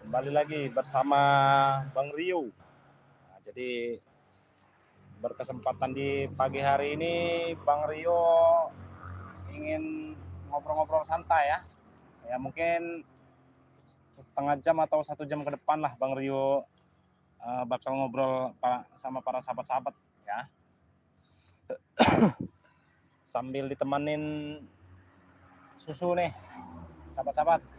Kembali lagi bersama Bang Rio. Nah, jadi berkesempatan di pagi hari ini Bang Rio ingin ngobrol-ngobrol santai ya. Ya mungkin setengah jam atau 1 jam ke depan lah Bang Rio bakal ngobrol sama para sahabat-sahabat ya. Sambil ditemenin susu nih, sahabat-sahabat.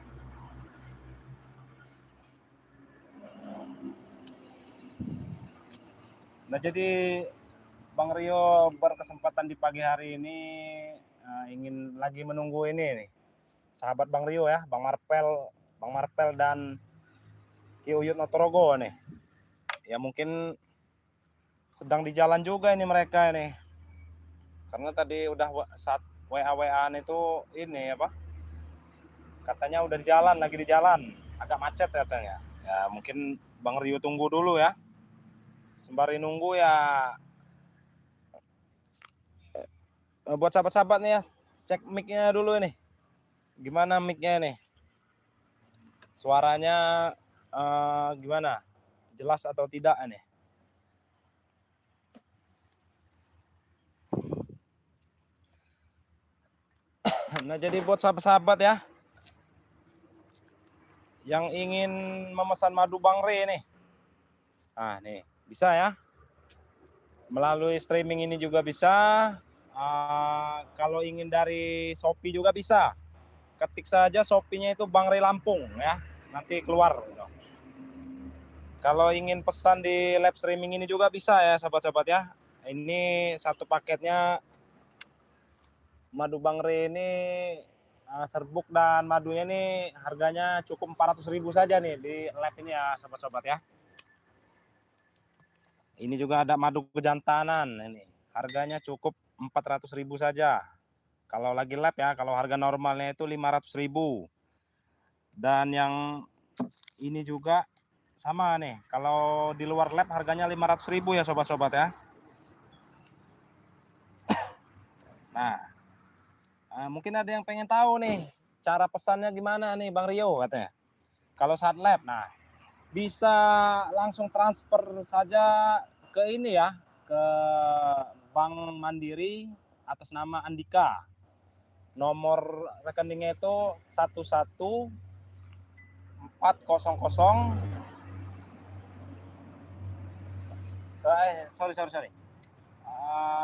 Nah jadi Bang Rio berkesempatan di pagi hari ini ingin lagi menunggu ini nih, sahabat Bang Rio ya, Bang Marpel dan Ki Uyut Notorogo nih. Ya mungkin sedang di jalan juga ini mereka ini. Karena tadi udah saat WA-WA-an itu ini apa? Katanya udah di jalan, lagi di jalan. Agak macet katanya. Ya mungkin Bang Rio tunggu dulu ya. Sembari nunggu ya buat sahabat-sahabat nih ya, cek mic-nya dulu nih. Gimana mic-nya nih? Suaranya gimana? Jelas atau tidak nih? Nah jadi buat sahabat-sahabat ya yang ingin memesan madu Bang Re nih, nah nih bisa ya, melalui streaming ini juga bisa. Kalau ingin dari Shopee juga bisa, ketik saja Shopee-nya itu Bang Re Lampung ya, nanti keluar. Kalau ingin pesan di live streaming ini juga bisa ya sahabat-sahabat ya. Ini satu paketnya madu Bang Re ini serbuk dan madunya nih harganya cukup 400.000 saja nih di live ini ya sahabat-sahabat ya. Ini juga ada madu kejantanan ini, harganya cukup 400.000 saja. Kalau lagi live ya, kalau harga normalnya itu 500.000. Dan yang ini juga sama nih, kalau di luar live harganya 500.000 ya sobat-sobat ya. Nah, mungkin ada yang pengen tahu nih cara pesannya gimana nih Bang Rio katanya. Kalau saat live, nah bisa langsung transfer saja ke ini ya, ke Bank Mandiri atas nama Andika. Nomor rekeningnya itu 11400 sorry.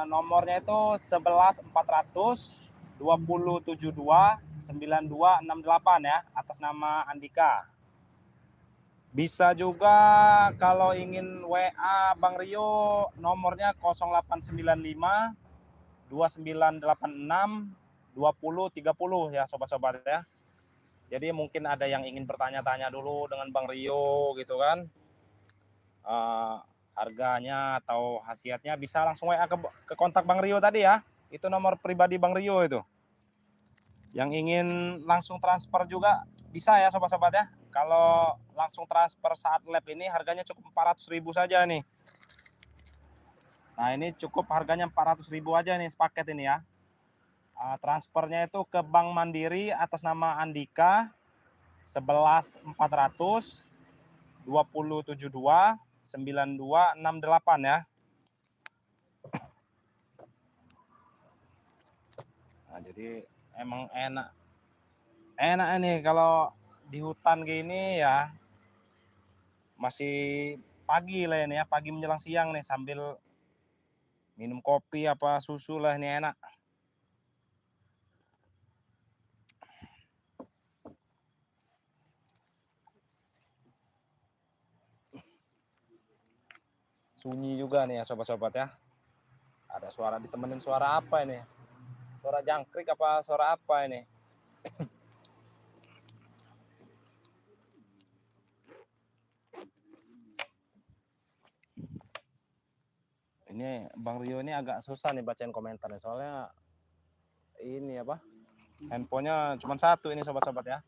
Nomornya itu 11 400 2072 9268 ya, atas nama Andika. Bisa juga kalau ingin WA Bang Rio, nomornya 0895 2986 2030 ya sobat-sobat ya. Jadi mungkin ada yang ingin bertanya-tanya dulu dengan Bang Rio gitu kan, harganya atau khasiatnya, bisa langsung WA ke kontak Bang Rio tadi ya. Itu nomor pribadi Bang Rio itu. Yang ingin langsung transfer juga bisa ya sobat-sobat ya. Kalau langsung transfer saat live ini harganya cukup 400.000 saja nih. Nah ini cukup harganya 400.000 aja nih sepaket ini ya. Transfernya itu ke Bank Mandiri atas nama Andika, 11 400 2072 9268 ya. Nah jadi emang enak ini kalau di hutan gini ya, masih pagi lah ini ya, pagi menjelang siang nih, sambil minum kopi apa susu lah, ini enak. Sunyi juga nih ya sobat-sobat ya. Ada suara, ditemenin suara apa ini? Suara jangkrik apa suara apa ini? Ini Bang Rio ini agak susah nih bacain komentarnya, soalnya ini apa? Handphonenya cuma satu ini sobat-sobat ya.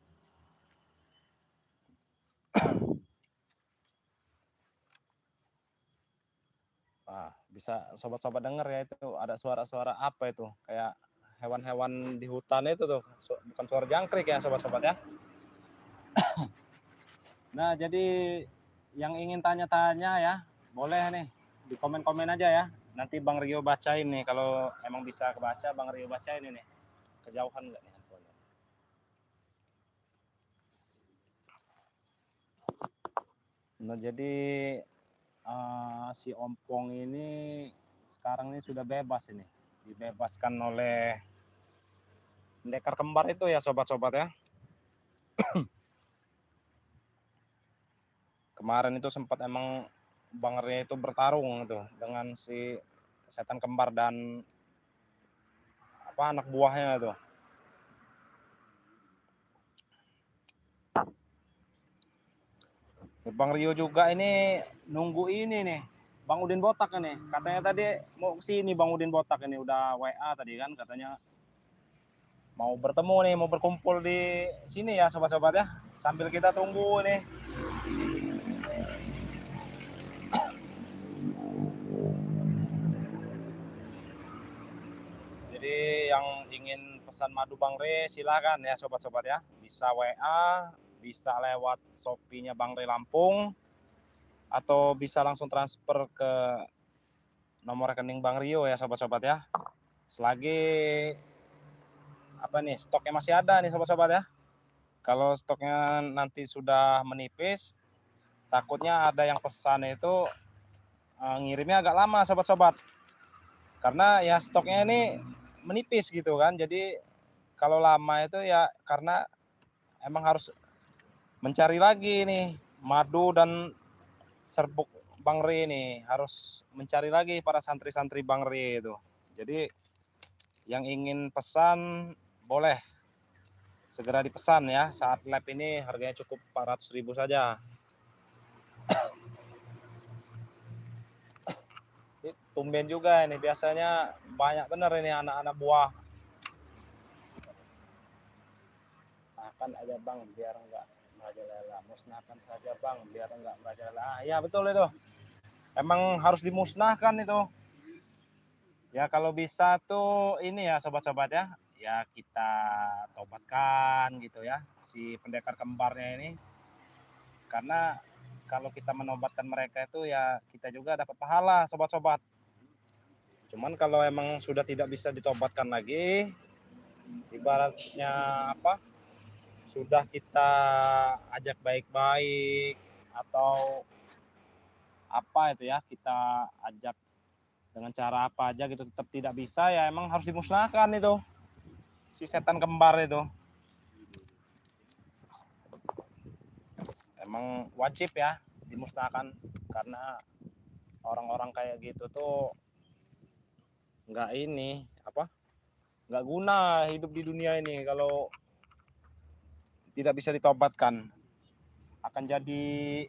Nah, bisa sobat-sobat denger ya, itu ada suara-suara apa itu? Kayak hewan-hewan di hutan itu tuh, bukan suara jangkrik ya sobat-sobat ya. Nah, jadi yang ingin tanya-tanya ya, boleh nih di komen-komen aja ya. Nanti Bang Rio bacain nih, kalau emang bisa kebaca Bang Rio bacain ini. Kejauhan nggak nih handphone? Nah, jadi si ompong ini sekarang ini sudah bebas ini. Dibebaskan oleh pendekar kembar itu ya sobat-sobat ya. Kemarin itu sempat emang Bang Rio itu bertarung itu dengan si setan kembar dan anak buahnya itu. Bang Rio juga ini nunggu ini nih, Bang Udin Botak ini. Katanya tadi mau kesini Bang Udin Botak ini, udah WA tadi kan katanya mau bertemu nih, mau berkumpul di sini ya sobat-sobat ya. Sambil kita tunggu nih. Jadi yang ingin pesan madu Bang Re silakan ya sobat-sobat ya. Bisa WA, bisa lewat Shopee-nya Bang Re Lampung, atau bisa langsung transfer ke nomor rekening Bang Rio ya sobat-sobat ya. Selagi stoknya masih ada nih sobat-sobat ya. Kalau stoknya nanti sudah menipis, takutnya ada yang pesan itu ngirimnya agak lama sobat-sobat. Karena ya stoknya ini menipis gitu kan. Jadi kalau lama itu ya karena emang harus mencari lagi nih madu dan serbuk Bang Ri ini, harus mencari lagi para santri-santri Bang Ri itu. Jadi yang ingin pesan boleh segera dipesan ya. Saat lab ini harganya cukup 400.000 saja. Ini tumben juga ini, biasanya banyak bener ini anak-anak buah. Makan aja Bang biar enggak merajalela, musnahkan saja Bang biar enggak merajalela. Ya betul itu, emang harus dimusnahkan itu ya. Kalau bisa tuh ini ya sobat-sobat ya, ya kita tobatkan gitu ya si pendekar kembarnya ini. Karena kalau kita menobatkan mereka itu ya kita juga dapat pahala sobat-sobat. Cuman kalau emang sudah tidak bisa ditobatkan lagi, ibaratnya sudah kita ajak baik-baik atau itu ya, kita ajak dengan cara apa aja gitu tetap tidak bisa, ya emang harus dimusnahkan itu si setan kembar itu. Emang wajib ya dimusnahkan, karena orang-orang kayak gitu tuh nggak guna hidup di dunia ini kalau tidak bisa ditobatkan. Akan jadi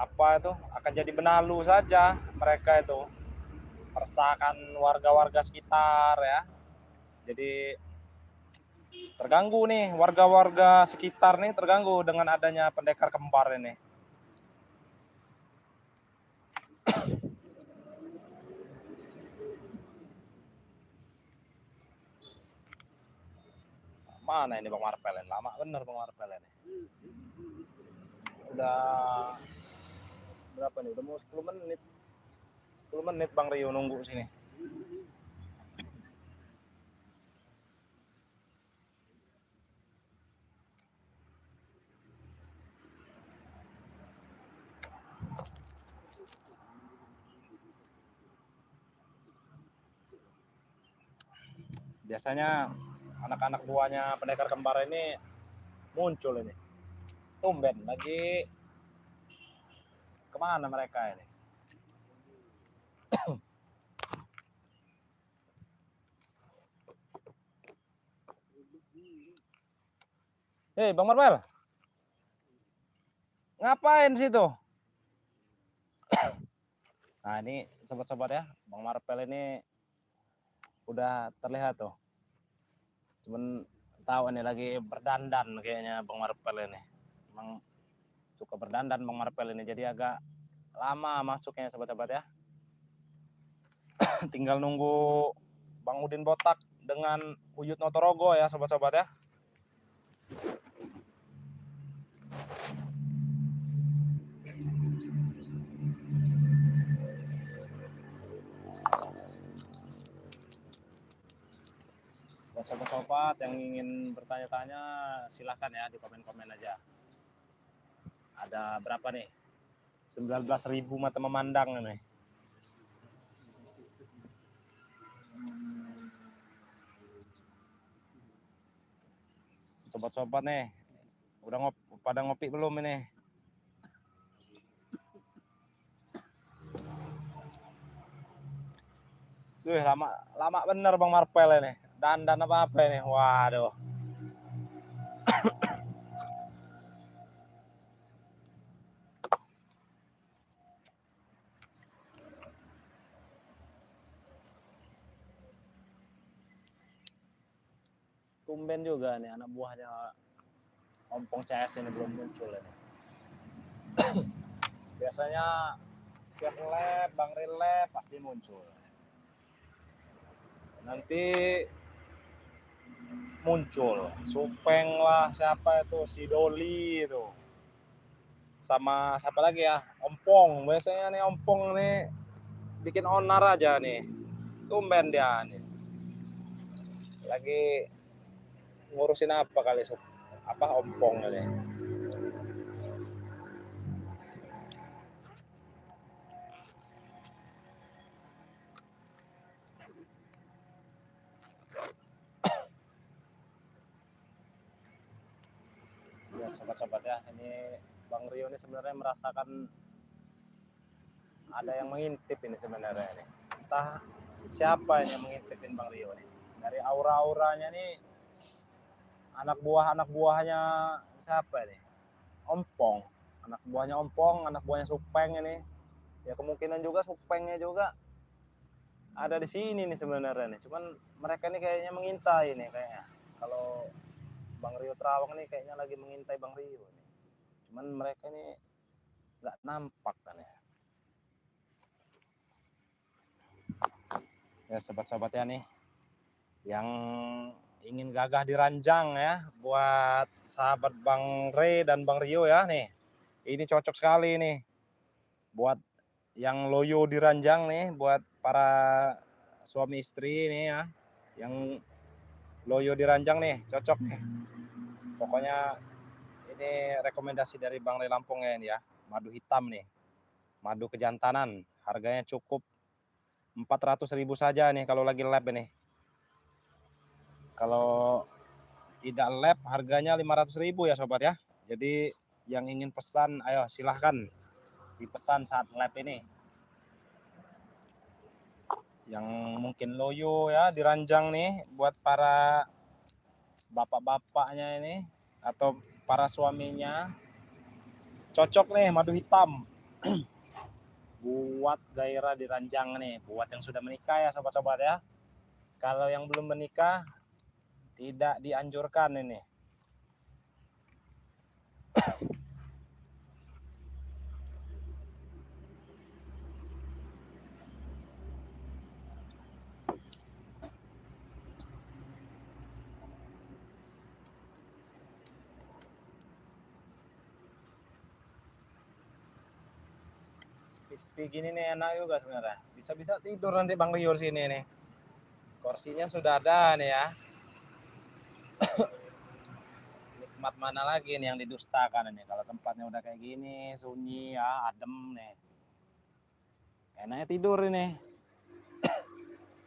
akan jadi benalu saja mereka itu, meresahkan warga-warga sekitar ya. Jadi terganggu nih warga-warga sekitar nih, terganggu dengan adanya pendekar kembar ini. Mana ini Bang Marpel ini? Lama bener Bang Marpel ini. Udah berapa nih? Udah mau 10 menit. 10 menit Bang Rio nunggu sini. Biasanya anak-anak buahnya pendekar kembar ini muncul ini. Tumben lagi kemana mereka ini? Hei Bang Marpel, ngapain situ? Nah ini sobat-sobat ya, Bang Marpel ini udah terlihat tuh. Cuman tahu ini lagi berdandan kayaknya Bang Marpel ini. Emang suka berdandan Bang Marpel ini, jadi agak lama masuknya sobat-sobat ya. Tinggal nunggu Bang Udin Botak dengan Uyut Notorogo ya sobat-sobat ya. sobat yang ingin bertanya-tanya silahkan ya di komen-komen aja. Ada berapa nih? 19.000 mata memandang nih. Sobat-sobat nih, udah pada ngopi belum ini? Lama bener Bang Marpel ini. Dan apa ini? Waduh. Tumben juga nih anak buahnya Ompong CS ini belum muncul ini. Biasanya setiap lab, Bang Ril lab pasti muncul. Nanti muncul Supeng lah, siapa itu, si Doli itu, sama siapa lagi ya, Ompong. Biasanya nih Ompong nih bikin onar aja nih, tumben dia nih lagi ngurusin apa kali, apa Ompong ini. Ya sobat-sobat ya, ini Bang Rio ini sebenarnya merasakan ada yang mengintip ini sebenarnya nih. Entah siapa ini yang mengintipin Bang Rio nih. Dari aura-auranya nih anak buahnya siapa nih? Ompong. Anak buahnya Ompong, anak buahnya Supeng ini. Ya kemungkinan juga Supengnya juga ada di sini nih sebenarnya nih. Cuman mereka nih kayaknya mengintai nih kayaknya. Kalau Bang Rio Terawang nih kayaknya lagi mengintai Bang Rio nih. Cuman mereka nih nggak nampak kan ya. Ya sobat-sobat ya nih, yang ingin gagah di ranjang ya, buat sahabat Bang Rey dan Bang Rio ya nih. Ini cocok sekali nih buat yang loyo di ranjang nih, buat para suami istri nih ya, yang loyo di ranjang nih, cocok nih. Pokoknya ini rekomendasi dari Bang Rey Lampung ya ini ya, madu hitam nih, madu kejantanan, harganya cukup 400.000 saja nih kalau lagi lab ini. Kalau tidak lab harganya 500.000 ya sobat ya. Jadi yang ingin pesan ayo silahkan dipesan saat lab ini. Yang mungkin loyo ya diranjang nih buat para bapak-bapaknya ini atau para suaminya, cocok nih madu hitam. Buat gairah diranjang nih, buat yang sudah menikah ya sobat-sobat ya. Kalau yang belum menikah tidak dianjurkan ini. Sepi gini nih enak juga sebenarnya. Bisa-bisa tidur nanti Bang Rio sini nih. Kursinya sudah ada nih ya. Nikmat mana lagi nih yang didustakan ini kalau tempatnya udah kayak gini, sunyi ya, adem nih. Enaknya tidur ini.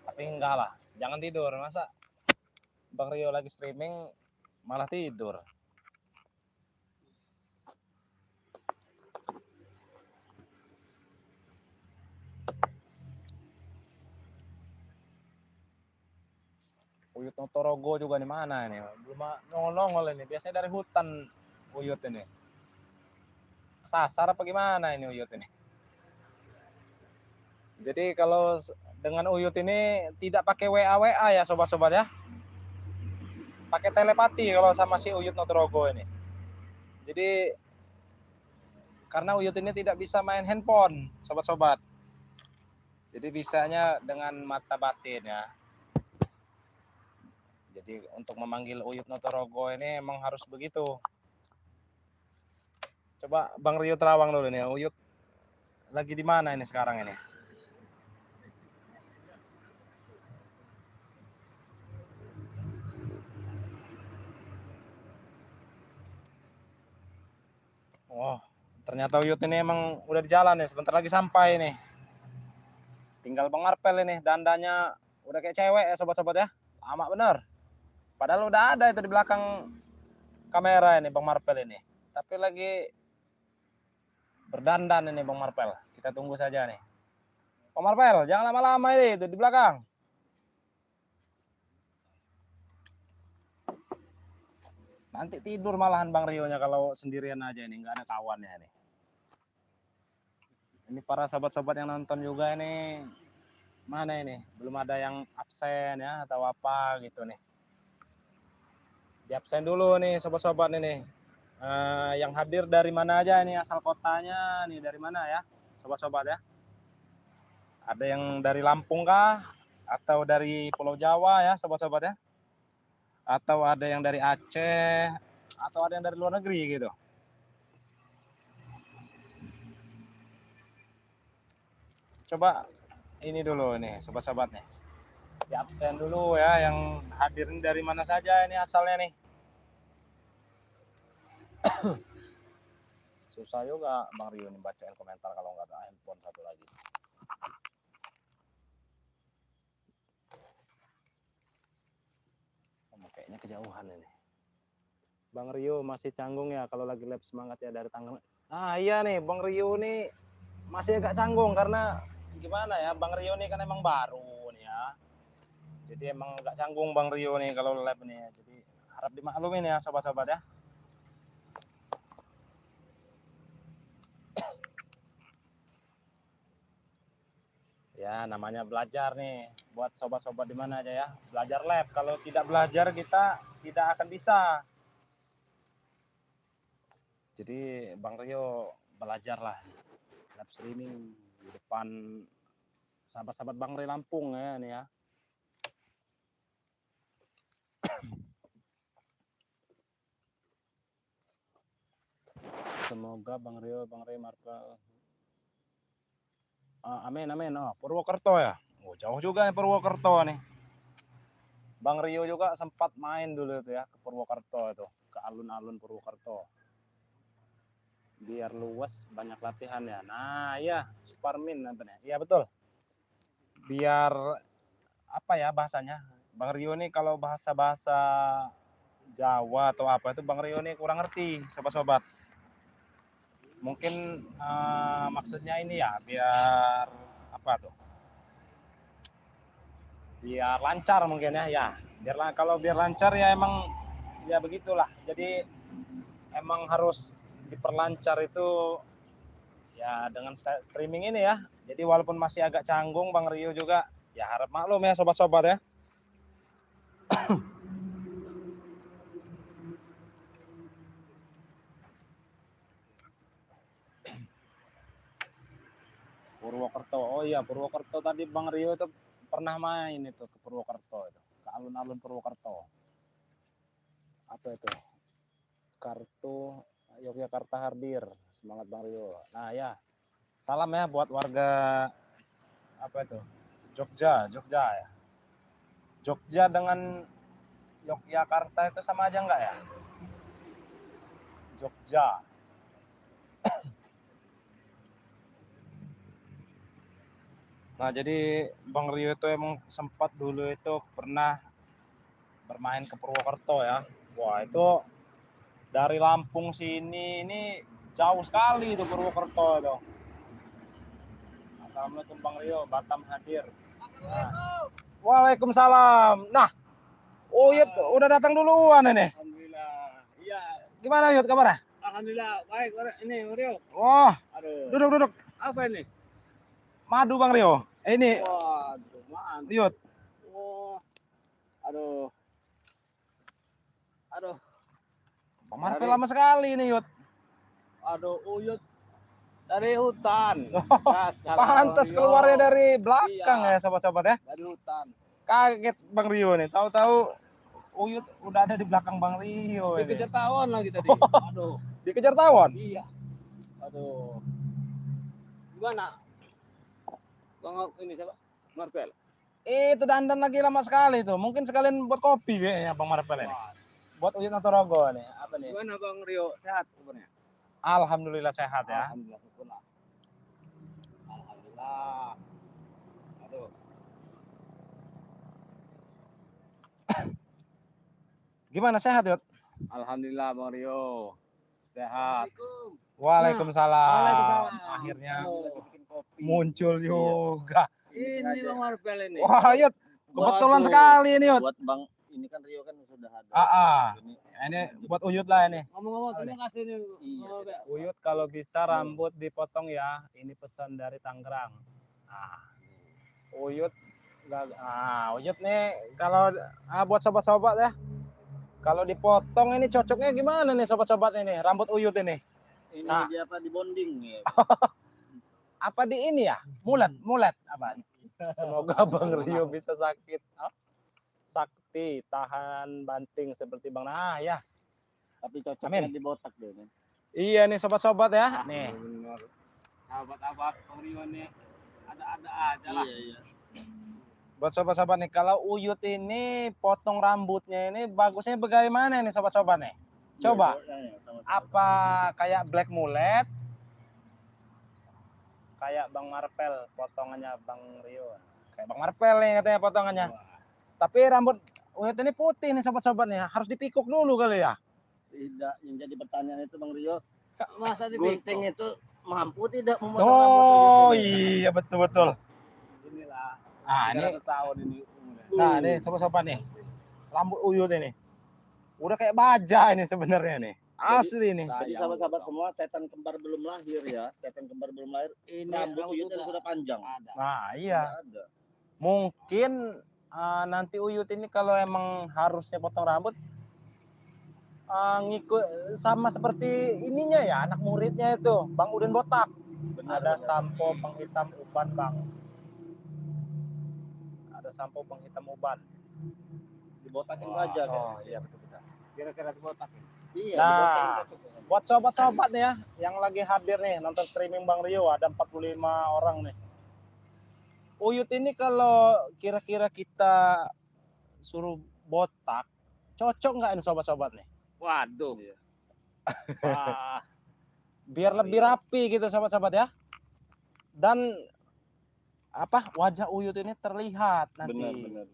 Tapi enggak lah, jangan tidur. Masa Bang Rio lagi streaming malah tidur. Uyut Notorogo juga di mana ini? Belum nongol ini. Biasanya dari hutan uyut ini. Sasar apa gimana ini uyut ini? Jadi kalau dengan uyut ini tidak pakai WA ya sobat-sobat ya. Pakai telepati kalau sama si uyut Notorogo ini. Jadi karena uyut ini tidak bisa main handphone, sobat-sobat. Jadi bisanya dengan mata batin ya. Jadi untuk memanggil uyut Notorogo ini emang harus begitu. Coba Bang Rio Terawang dulu nih, uyut lagi di mana ini sekarang ini? Wah, ternyata Uyut ini emang udah di jalan nih, sebentar lagi sampai nih. Tinggal Bang Marpel ini, dandanya udah kayak cewek ya sobat-sobat ya. Lama bener. Padahal udah ada itu di belakang kamera ini Bang Marpel ini. Tapi lagi berdandan ini Bang Marpel. Kita tunggu saja nih. Bang Marpel, jangan lama-lama ini itu di belakang. Nanti tidur malahan Bang Rio-nya kalau sendirian aja ini, nggak ada kawannya ini. Ini para sobat-sobat yang nonton juga ini, mana ini? Belum ada yang absen ya atau apa gitu nih. Di absen dulu nih sobat-sobat ini. Yang hadir dari mana aja ini, asal kotanya nih dari mana ya sobat-sobat ya. Ada yang dari Lampung kah? Atau dari Pulau Jawa ya sobat-sobat ya. Atau ada yang dari Aceh, atau ada yang dari luar negeri gitu. Coba ini dulu nih sobat-sobat nih. Di absen dulu ya, yang hadirin dari mana saja ini asalnya nih. Susah juga Bang Rio nih bacain komentar kalau nggak ada handphone satu lagi. Kayaknya kejauhan ini. Bang Rio masih canggung ya kalau lagi live semangat ya dari tanggal. Nah iya nih Bang Rio nih masih agak canggung karena gimana ya, Bang Rio nih kan emang baru nih ya. Jadi emang agak canggung Bang Rio nih kalau live nih ya. Jadi harap dimaklumin ya sobat-sobat ya. Ya namanya belajar nih buat sobat-sobat di mana aja ya, belajar lab. Kalau tidak belajar kita tidak akan bisa. Jadi Bang Rio belajarlah live streaming di depan sahabat-sahabat Bang Rio Lampung ya nih ya. Semoga Bang Rio Marpel. Amin amin. Oh, Purwokerto ya. Oh, jauh juga nih Purwokerto nih. Bang Rio juga sempat main dulu itu ya ke Purwokerto itu, ke alun-alun Purwokerto. Biar luas banyak latihan ya. Nah, iya, Suparmin namanya. Iya betul. Biar apa ya bahasanya? Bang Rio nih kalau bahasa-bahasa Jawa atau apa itu Bang Rio nih kurang ngerti, sobat-sobat. Mungkin maksudnya ini ya biar apa tuh? Biar lancar mungkin ya. Ya, biar lancar ya emang ya begitulah. Jadi emang harus diperlancar itu ya dengan streaming ini ya. Jadi walaupun masih agak canggung Bang Rio juga ya harap maklum ya sobat-sobat ya. Purwokerto. Oh iya, Purwokerto tadi Bang Rio itu pernah main itu ke Purwokerto itu, ke alun-alun Purwokerto. Apa itu? Kartu Yogyakarta Hardir. Semangat Bang Rio. Nah, ya. Salam ya buat warga apa itu? Jogja ya. Jogja dengan Yogyakarta itu sama aja enggak ya? Jogja. Nah, jadi Bang Rio itu emang sempat dulu itu pernah bermain ke Purwokerto ya. Wah, itu dari Lampung sini ini jauh sekali itu Purwokerto itu. Assalamualaikum Bang Rio, Batam hadir. Nah. Waalaikumsalam. Nah, Uyut udah datang duluan ini. Alhamdulillah. Iya. Gimana Uyut kabarnya? Alhamdulillah baik. Ini Rio. Wah, Aduh. duduk. Apa ini? Madu Bang Rio. Ini. Wah, Uyut. Oh. Aduh. Bang Marpel lama sekali ini Uyut. Aduh, Uyut dari hutan. Pantas keluarnya dari belakang ya sobat-sobat ya. Dari hutan. Kaget Bang Rio nih. Tahu-tahu Uyut udah ada di belakang Bang Rio ini. Dikejar tawon lagi tadi. Aduh. Dikejar tawon? Iya. Aduh. Gimana? Bang ini siapa? Marpel. Itu dandan lagi lama sekali tuh. Mungkin sekalian buat kopi kayaknya Bang Marpel ini. Buat Uyut Notorogo nih. Apa nih? Gimana Bang Rio? Sehat kabarnya? Alhamdulillah sehat ya. Alhamdulillah, syukurlah. Alhamdulillah. Aduh. Gimana sehat, Yot? Alhamdulillah Bang Rio. Sehat. Waalaikumsalam. Akhirnya muncul juga. Ini Bang Marpel ini. Wah, Yot. Kebetulan Waduh. sekali ini, Yot. Buat Bang ini kan Rio kan sudah ada. Ini buat Uyut lah ini. Ngomong-ngomong terima kasih nih. Iya. Bang Marpel. Uyut kalau bisa rambut dipotong ya. Ini pesan dari Tangerang. Nah, Uyut Uyut nih kalau buat sobat-sobat ya. Kalau dipotong ini cocoknya gimana nih sobat-sobat ini? Rambut Uyut ini. Ini Nah. dia apa di bonding ya. Apa di ini ya? Mulet apa? Semoga Bang Rio bisa sakti tahan banting seperti Bang. Nah, ya. Tapi cocoknya Amin. di botak deh. Nih. Iya nih sobat-sobat ya. Nih. Benar. Sahabat-sahabat Bang Rio nih ada-ada aja lah. Iya. Buat sobat-sobat nih, kalau Uyut ini potong rambutnya ini bagusnya bagaimana nih sobat-sobat nih? Coba. Iya, sama-sama. Apa kayak black mullet? Kayak Bang Marpel potongannya Bang Rio. Kayak Bang Marpel nih katanya potongannya. Tapi rambut Uyut ini putih nih sobat-sobat nih. Harus dipikuk dulu kali ya. Tidak, yang jadi pertanyaan itu Bang Rio, Masa gunting itu mampu tidak memotong Oh rambut Uyut ini? iya betul-betul. Inilah. Nah ini 300 tahun ini umurnya. Nah, nih sobat-sobat nih. Rambut Uyut ini. Udah kayak baja ini sebenarnya nih. Asli nih. Jadi sahabat-sahabat semua, setan kembar belum lahir ya. Setan kembar belum lahir, Ini rambut Uyut yang sudah panjang. ada. Nah, iya. Sudah ada. Mungkin nanti Uyut ini kalau emang harusnya potong rambut ngikut sama seperti ininya ya, anak muridnya itu, Bang Udin Botak. Ada sampo penghitam uban, Bang. Ada sampo penghitam uban. Dibotakin saja kan. Oh, iya betul-betul. Kira-kira botak ini. Iya, Nah, dibotakin saja. Buat sobat-sobat nih ya, yang lagi hadir nih nonton streaming Bang Rio, ada 45 orang nih. Uyut ini kalau kira-kira kita suruh botak, cocok nggak ini sobat-sobat nih? Waduh. Iya. Wah. Biar lebih rapi gitu sobat-sobat ya. Dan wajah Uyut ini terlihat nanti. Benar.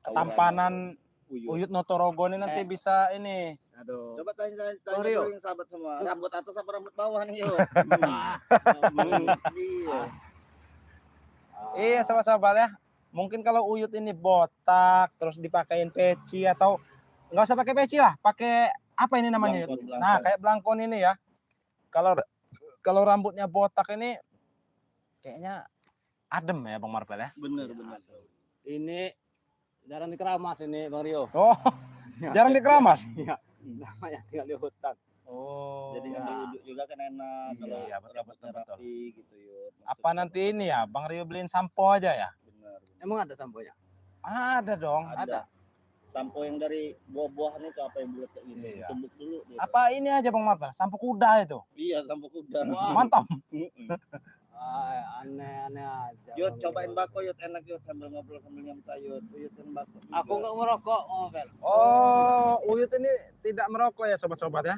Ketampanan Uyut. Uyut Notorogo ini nanti bisa ini. Aduh. Coba tanya Rio. dulu yang sahabat semua. Rambut atas apa rambut bawah nih, Yo? Wah. Iya. Iya sobat-sobat ya. Mungkin kalau Uyut ini botak terus dipakein peci atau nggak usah pakai peci lah, pakai apa ini namanya? Blangkon. Nah, kayak belangkon ini ya. Kalau rambutnya botak ini kayaknya adem ya Bang Marpel ya. Benar. Ini jarang dikeramas ini Bang Rio. Oh, jarang dikeramas. Iya. Namanya tinggal di hutan. Oh. Jadi ngambil wudhu juga kan enak. Kalau Iya, betul. rapi gitu, Yo. Apa nanti ini ya, Bang Rio beliin sampo aja ya? Benar. Emang ada samponya? Ada dong. Ada. Sampo yang dari buah-buahan itu apa yang bulat kayak gini? Iya. Tumbuk dulu. Dia. Apa ini aja Bang Marpel? Sampo kuda itu. Iya, sampo kuda. Wah. Mantap. Aneh-aneh aja. Yud, Bang cobain Rio. bako Yud, enak Yud, sambil ngobrol sambil nyantai Yud. Yud dan bako. juga. Aku nggak merokok, Bel. Oh, Uyut ini tidak merokok ya sobat-sobat ya?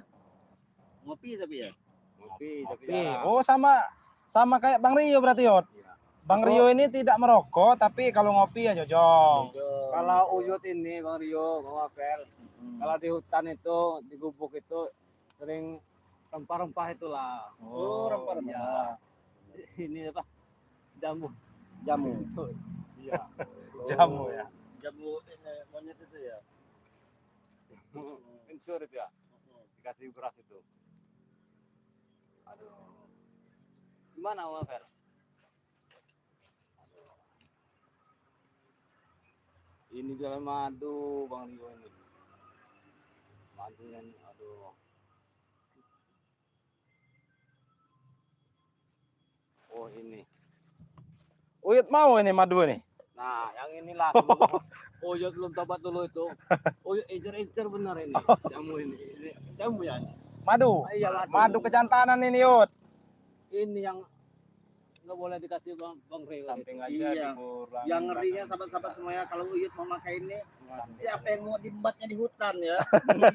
Ngopi tapi ya. Ngopi, tapi Tapi, jarang. oh sama kayak Bang Rio berarti Yot. Iya. Bang Rio ini tidak merokok tapi kalau ngopi ya jojong. Kalau Uyut ini Bang Rio, Bang Wafel, kalau di hutan itu, di gubuk itu sering rempah-rempah itulah. Oh, rempah-rempah. Ini apa? Jamu. Jamu. Iya. Jamu ya. Jamu ini monyet itu ya. Insur itu ya. Dikasih beras itu. Aduh. Gimana Bang Wafel? Ini jalan madu Bang Rio ini. Madunya nih, aduh. Oh ini. Uyut mau ini madu ini. Nah, yang inilah. Uyut belum tobat dulu itu. Uyut ecer-ecer bener ini. Jamu ini. Ini jamu ya. Madu. Ah, iya, Madu kejantanan ini Yut. Ini yang nggak boleh dikasih Bang Rio. Samping aja Iya. dikurang. Yang ngerinya sahabat-sahabat semuanya kalau Uyut mau pakai ini, siapa yang mau diembatnya di hutan ya?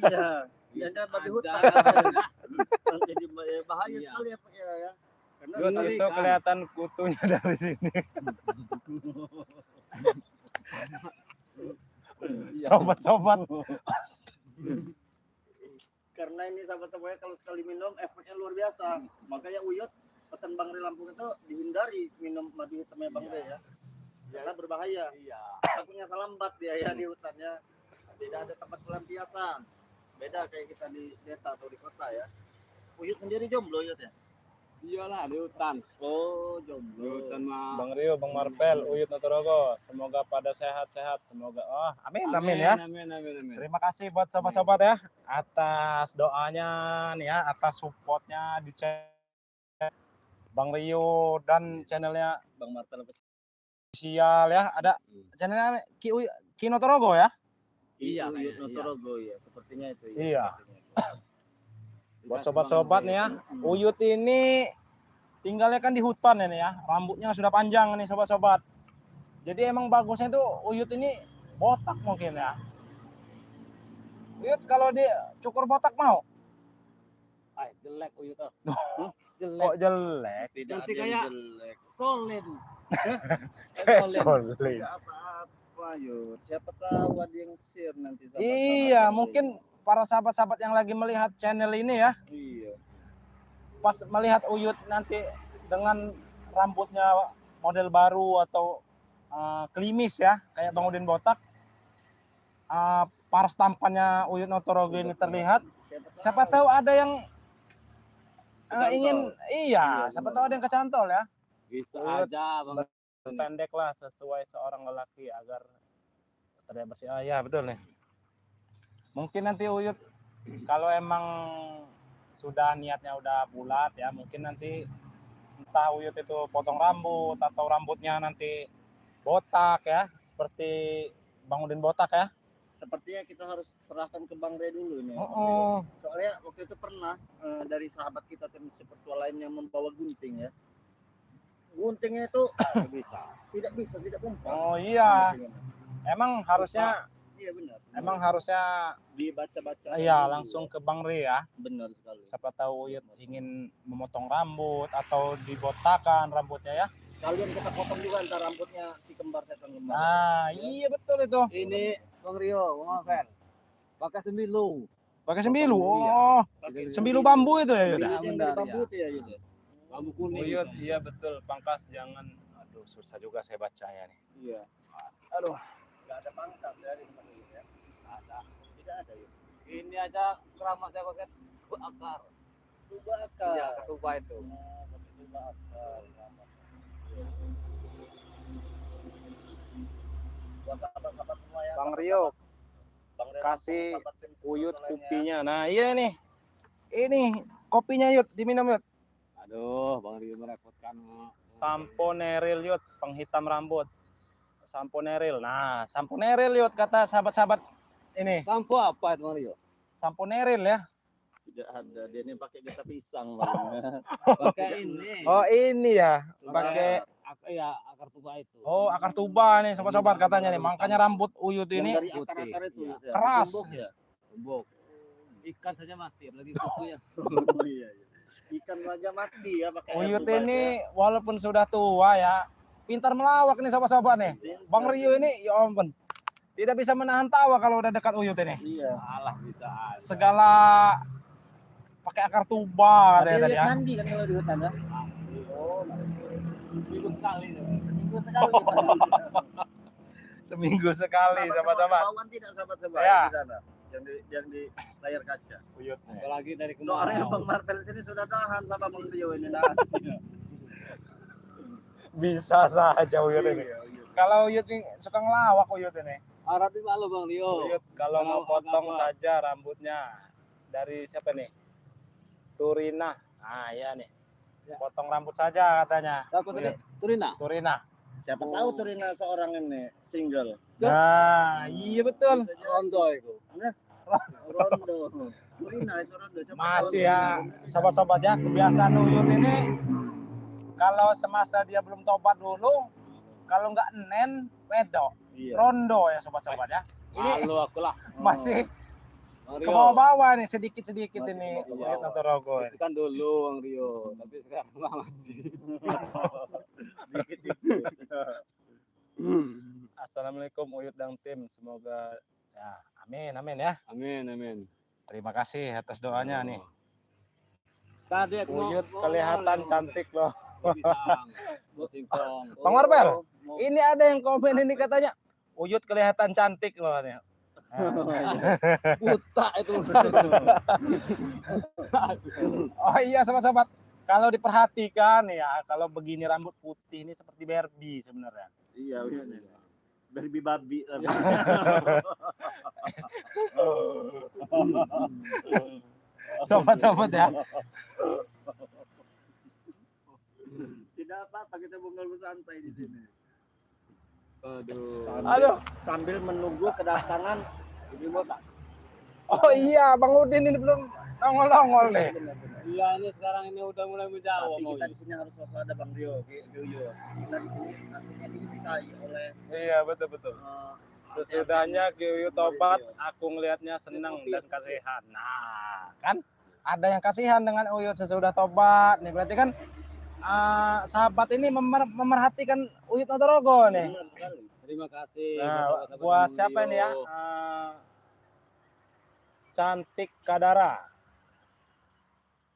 Iya. Ya kan di hutan. Nanti diembatnya Yud, itu kelihatan kutunya dari sini. Sobat-sobat. Karena ini sahabat semuanya kalau sekali minum efeknya luar biasa. Makanya Uyut pesan Bang Rey Lampung itu dihindari minum madu hitamnya Bang Rey ya. Karena berbahaya. Iya. Takutnya salambat dia ya di hutannya. Tidak ada tempat pelampiasan. Beda kayak kita di desa atau di kota ya. Uyut sendiri jomblo Uyut ya? Iyalah di hutan. Oh, Di jomblo. hutan mah. Bang Rio, Bang Marpel, Uyut Notorogo, semoga pada sehat-sehat, semoga amin ya. Amin. Terima kasih buat sobat-sobat ya atas doanya nih ya, atas supportnya di channel Bang Rio dan channelnya Bang Martel official ya. Ada channelnya Ki Notorogo ya. Iya, Uyut kayaknya, Notorogo ya, sepertinya itu ya. Iya. Buat sobat-sobat nih ya, Uyut ini tinggalnya kan di hutan ini ya, rambutnya sudah panjang nih sobat-sobat. Jadi emang bagusnya tuh Uyut ini botak mungkin ya. Uyut kalau di cukur botak mau? Ay, jelek Uyut. Kok Jelek. jelek? Tidak Nanti ada yang kayak- jelek. Solid. Solid. Tidak apa-apa Yud. Siapa tahu ada yang share nanti sahabat-sahabat Iya, yang mungkin para sahabat-sahabat yang lagi melihat channel ini ya, lain. Iya. pas melihat Uyut nanti dengan rambutnya model baru atau klimis ya, kayak Bang Udin botak, paras tampannya Uyut Notorogo ini terlihat. Siapa tahu ada yang Kecantol. ingin, Iya, siapa benar. tahu ada yang kecantol ya. Bisa Uyut. aja Bang. Pendek lah sesuai seorang lelaki agar terlihat bersih. Ya betul nih. Mungkin nanti Uyut kalau emang sudah niatnya udah bulat ya, mungkin nanti entah Uyut itu potong rambut atau rambutnya nanti botak ya, seperti Bang Udin botak ya. Sepertinya kita harus serahkan ke Bang Rey dulu nih. Oh, Soalnya waktu itu pernah dari sahabat kita tim petualang yang membawa gunting ya. Guntingnya itu Nggak bisa. tidak mempan. oh iya, Guntingnya. emang harusnya Iya benar. emang harusnya dibaca-baca. iya dulu. langsung ke Bang Ri ya. Benar sekali. Siapa tahu Uyut ingin memotong rambut atau dibotakan rambutnya ya. Kalian kita potong juga ntar rambutnya si kembar setan kembar. Nah, iya betul itu. Ini Bang Rio, Bang Marvel. Pakai sembilu. Pakai sembilu. Iya. Oh, Pakai sembilu bambu itu ya, Yud. Sembilu yang dari Benar, bambu ya. itu ya Yud. Bambu kuning. Uyut, iya betul. Pangkas jangan. Aduh, susah juga saya bacanya nih. Iya. Aduh, Enggak ada pangkat ya di tempat ini ya. Ada. Tidak ada Yud. Ini aja keramas saya pakai akar. Coba akar. Iya, ketuba itu. Coba akar. Buat sahabat-sahabat semua ya. Bang Rio, Bang Rey kasih Lampung, sahabat tim Uyut petualang lainnya. kopinya. Nah, iya nih. Ini kopinya Yud, diminum Yud. Aduh, Bang Rio merepotkan. Sampo Neril Yud, penghitam rambut. Sampo Neril. Nah, sampo Neril Yud kata sahabat-sahabat ini. Sampo apa itu Bang Rio? Sampo Neril ya. Tidak ada. Dia ini pakai getah pisang Bang. Pakai ini. Oh, ini ya. Pakai Iya, akar tuba itu. oh, akar tuba nih sobat-sobat katanya nih. Makanya rambut Uyut Yang ini dari akar-akar itu Iya. Yud, ya. Keras. Tumbuk ya. Tumbuk. Ikan saja mati, apalagi kukunya. Oh, iya, iya. Ikan aja mati ya pakai air Uyut tuba itu ini walaupun sudah tua ya, pintar melawak nih sobat-sobat nih. ya. Bang Rio ini ya ampun. Tidak bisa menahan tawa kalau udah dekat Uyut ini. Iya. Alah bisa aja. Segala pakai akar tuba Tapi katanya tadi Uyut ya. mandi kan kalau di hutan ya. Oh, minggu sekali itu. Minggu sekali kita. Seminggu sekali sobat-sobat. Bauan tidak sahabat-sahabat Ya. di sana. Yang di layar kaca. Uyut. Apalagi dari Soalnya kemarin. Bang Marvel sini sudah tahan sama Bang Rio ini nah. Bisa saja Uyut ini. Iya, iya. Kalau Uyut ini suka ngelawak Uyut ini. Arah itu malu Bang Rio. Uyut kalau mau Kalau potong agak- saja rambutnya dari siapa nih? Turina. Ah ya nih. Ya. Potong rambut saja katanya. Siapa tadi? Turina. Turina. Siapa tahu Turina seorang ini single. Nah, iya betul. Rondo itu. Rondo. Turina itu Rondo. Coba Masih tahu. ya, sobat-sobat ya, kebiasaan Uyut ini kalau semasa dia belum tobat dulu, kalau nggak nen, wedok. Iya. Rondo ya sobat-sobat ya. Ini Malu aku lah. masih Bang ke Rio. bawah-bawah nih sedikit-sedikit Masih ini ke bawah. Uyut Notorogo. Itu kan dulu Bang Rio, tapi sekarang nggak masih. Assalamualaikum Uyut dan tim, semoga ya amin amin ya. Amin, amin. Terima kasih atas doanya nih. Tadi aku Uyut kelihatan cantik loh. Pisang, singkong. Bang Marpel, ini ada yang komen ini katanya Uyut kelihatan cantik loh nih. Buta itu. Oh iya sobat-sobat, kalau diperhatikan ya, kalau begini rambut putih ini seperti Barbie sebenarnya. Iya, Barbie babi. Sobat-sobat ya. Tidak apa-apa, kita bungkul santai di sini. Aduh. Sambil menunggu kedatangan Ibu Mota. Oh iya, Bang Udin ini belum nongol-nongol nih. Iya, ini sekarang ini udah mulai menjauh. Tapi kita di sini harus waspada Bang Rio, Rio. Kita di sini nantinya dimintai oleh Iya, betul-betul. Sesudahnya Kiyu tobat, aku ngelihatnya senang dan kasihan. Nah, kan ada yang kasihan dengan Uyut sesudah tobat. Nih berarti kan sahabat ini memerhatikan Uyut Notorogo nih. Terima kasih. Nah, buat siapa ini ya? Cantik Kadara.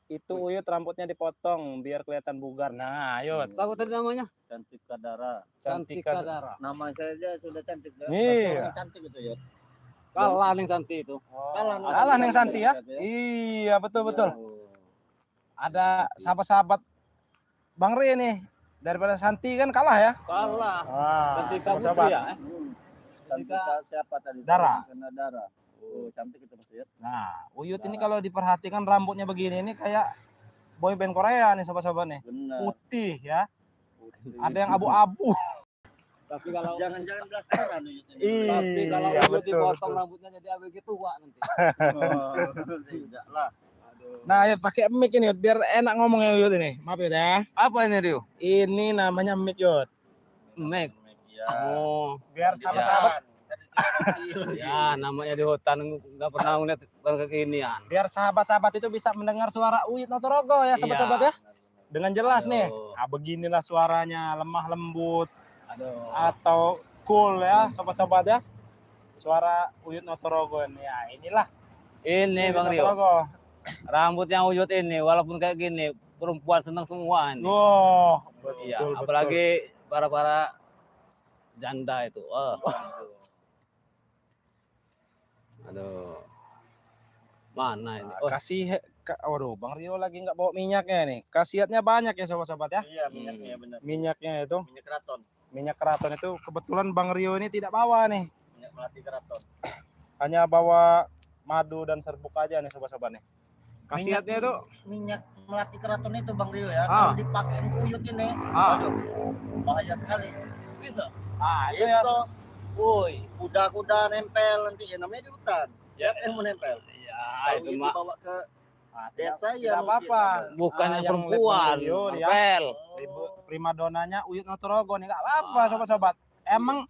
Itu Uyut rambutnya dipotong biar kelihatan bugar. Nah, ayo. Apa tadi namanya? Cantik Kadara. Cantik Kadara. Nama saya aja sudah cantik. Iya. Cantik itu ya. Kalah nih Santi itu. Kalah nih Santi ya. Iya, betul-betul. Ada sahabat-sahabat Bang Ri nih. Daripada Santi kan kalah ya. Kalah. Santi Putri ya. Cantik siapa tadi? Dara. Karena Dara. Oh, cantik itu Mas ya. Nah, Uyut ini kalau diperhatikan rambutnya begini ini kayak boy band Korea nih sobat-sobat nih. Benar. Putih ya. Putih. Ada yang abu-abu. Tapi kalau Jangan-jangan blasteran Uyut ini. tapi kalau Iya, Uyut betul, dipotong betul. rambutnya jadi ABG tua nanti. Tidak lah. Nah, Yud pakai mic ini Yud, biar enak ngomongnya Yud ini. Maaf Yud ya. Apa ini Rio? Ini namanya mic Yud. Mac. Ya. Oh, Biar sahabat-sahabat, ya namanya di hutan nggak pernah ngeliat orang kekinian. biar sahabat-sahabat itu bisa mendengar suara Uyut Notorogo ya sobat-sobat ya. Dengan jelas nih. Aduh. Nah, beginilah suaranya, lemah lembut Aduh. atau cool ya sobat-sobat ya. Suara Uyut Notorogo ini. Ya, inilah Ini Uyut Bang Rio, Notorogo. rambut yang Uyut ini walaupun kayak gini perempuan senang semua ini. Wow, Iya, betul, apalagi para janda itu. Aduh. Mana ini? Oh, Waduh, Bang Rio lagi nggak bawa minyaknya nih. Khasiatnya banyak ya sobat-sobat ya. Iya, minyaknya benar. Minyaknya itu, Minyak keraton. minyak keraton itu kebetulan Bang Rio ini tidak bawa nih. Minyak melati keraton. Hanya bawa madu dan serbuk aja nih sobat-sobat nih. Khasiatnya itu Minyak melati keraton itu Bang Rio ya. Ah. Kalau dipakein Uyut ini, ah, bahaya sekali. Bisa. itu ya. Itu woi. kuda-kuda nempel nanti ya namanya di hutan. Ya. Yang menempel. Ya, Kalau itu itu mah dibawa ke Tidak desa ya apa-apa. bukannya yang lab perempuan, Bang Rio nih ya. Marpel. Primadonanya Uyut Notorogo nih nggak apa-apa sobat-sobat. Emang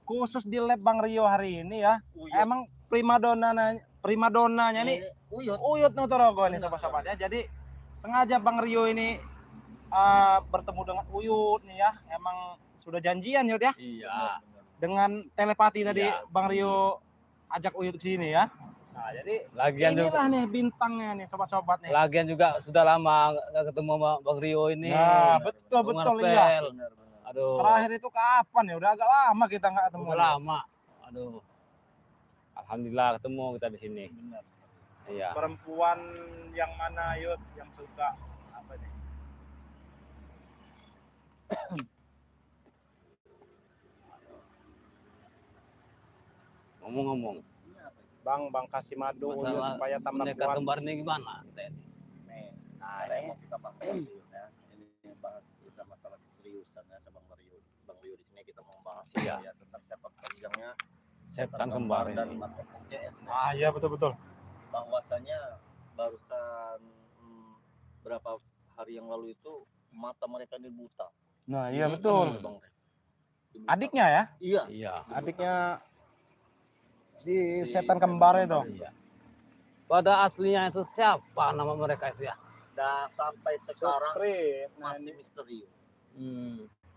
khusus di lab Bang Rio hari ini ya. Emang primadonanya nih Uyut. Uyut Notorogo nih sobat-sobat ya. Jadi sengaja Bang Rio ini bertemu dengan Uyut nih ya. Emang sudah janjian Yud ya. Iya. Dengan telepati tadi Iya. Bang Rio ajak Uyut ke sini ya. Nah, jadi Lagian inilah juga, nih bintangnya nih sobat-sobat nih. lagian juga sudah lama nggak ketemu sama Bang Rio ini. Nah, betul Bang betul Marpel. iya. Aduh. Terakhir itu kapan ya? Udah agak lama kita nggak ketemu. Udah lama. Aduh. Alhamdulillah ketemu kita di sini. Benar. Iya. Perempuan yang mana Yud yang suka apa nih? Ngomong-ngomong, Bang kasih madu Uyut masalah supaya tambah mereka kuat. kembar ini gimana? Kita ini? Nih, nah yang mau kita bahas dulu ya. Ini bahas kita masalah keseriusan ya sama Bang Rio. Bang Rio di sini kita mau bahas Iya. ya tentang sepak terjangnya Setan kembar dan ini. Marco CS. Ah iya betul. Bahwasanya barusan berapa hari yang lalu itu mata mereka ini buta. Nah iya betul. Bang. Dibuta. Adiknya ya? Iya. Iya. Adiknya si setan kembar itu. Iya. Pada aslinya itu siapa nama mereka itu ya? Dan sampai sekarang Supri. Nah, masih ini misteri.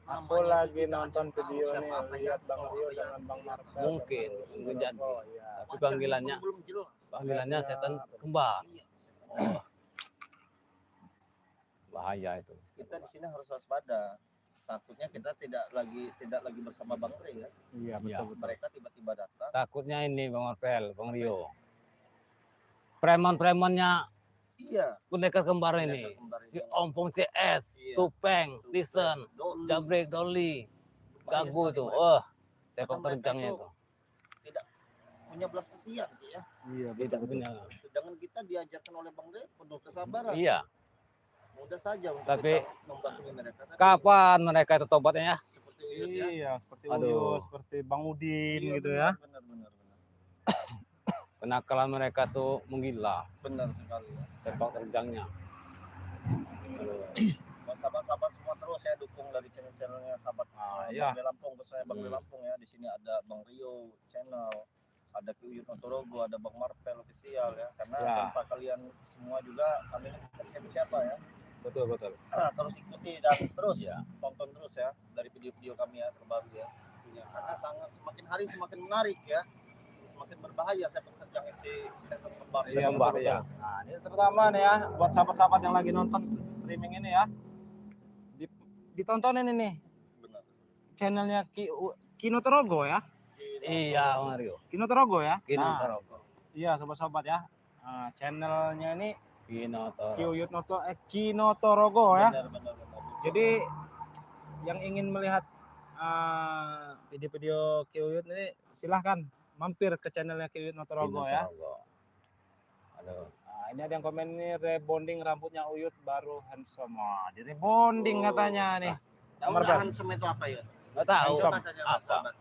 aku Namanya lagi itu kita nonton nggak tahu video nih, siapa ya. lihat Bang Oh, Rio ya. dengan Bang Marvel. Mungkin, dan mungkin jadi. Oh iya. Tapi panggilannya, Wajahnya pun belum jelas. panggilannya Saya- setan kembar. Iya. Oh, bahaya itu. Kita di sini harus waspada. Takutnya kita tidak lagi bersama Bang Rey ya. Iya Iya. betul. Mereka tiba-tiba datang. Takutnya ini Bang Marvel, Bang Rio. Preman-premannya Iya. pendekar kembar Pendekar ini. kembar Si ini. Ompong CS, Iya. Supeng, Tisen, Doli. Jabrek, Doli, Bahaya Gagu sekali itu. mereka. Oh, sepak Karena mereka terjangnya itu itu. tidak punya belas kasihan ya. Iya Tidak punya. Sedangkan kita diajarkan oleh Bang Rey penuh kesabaran. Iya. Mudah saja untuk Tapi kita membasmi mereka. Tapi kapan mereka itu tobatnya ya? seperti Uyut ya. Iya, seperti Aduh. Uyut, seperti Bang Udin Iya, gitu benar, ya. Benar. Kenakalan mereka tuh menggila. Benar sekali ya. Sepak terjangnya. Buat sahabat-sahabat semua terus ya dukung dari channel-channelnya sahabat iya. Bang Rey Lampung ke saya Bang Rey Hmm. Lampung ya. Di sini ada Bang Rio channel, ada Uyut Notorogo, ada Bang Marvel official ya. Karena Ya. tanpa kalian semua juga kami ini bukan siapa ya. Betul. Terus ikuti dan terus Iya. tonton terus ya dari video-video kami ya terbaru ya. Karena sangat semakin hari semakin menarik ya. Semakin berbahaya saya terjang si setan kembar. Iya, Kembar, betul. ya. Nah, ini terutama nih ya buat sahabat-sahabat yang lagi nonton streaming ini ya. Ditontonin ini Benar. channelnya Kino Torogo ya. Iya, Bang Rio. Kino Torogo ya. Kino Nah, Torogo. iya sobat-sobat ya. Channelnya ini Kino Torogo. Kino Torogo ya. Benar. Jadi yang ingin melihat video-video Kiyuyut ini silahkan mampir ke channelnya Kiyuyut Notorogo ya. Aduh. Nah, ini ada yang komen ini rebonding rambutnya Uyut baru handsome. Wah, di rebonding katanya nih. Tahu Marvel. nggak handsome itu apa ya? Nggak tahu. Coba tanya Apa? sahabat.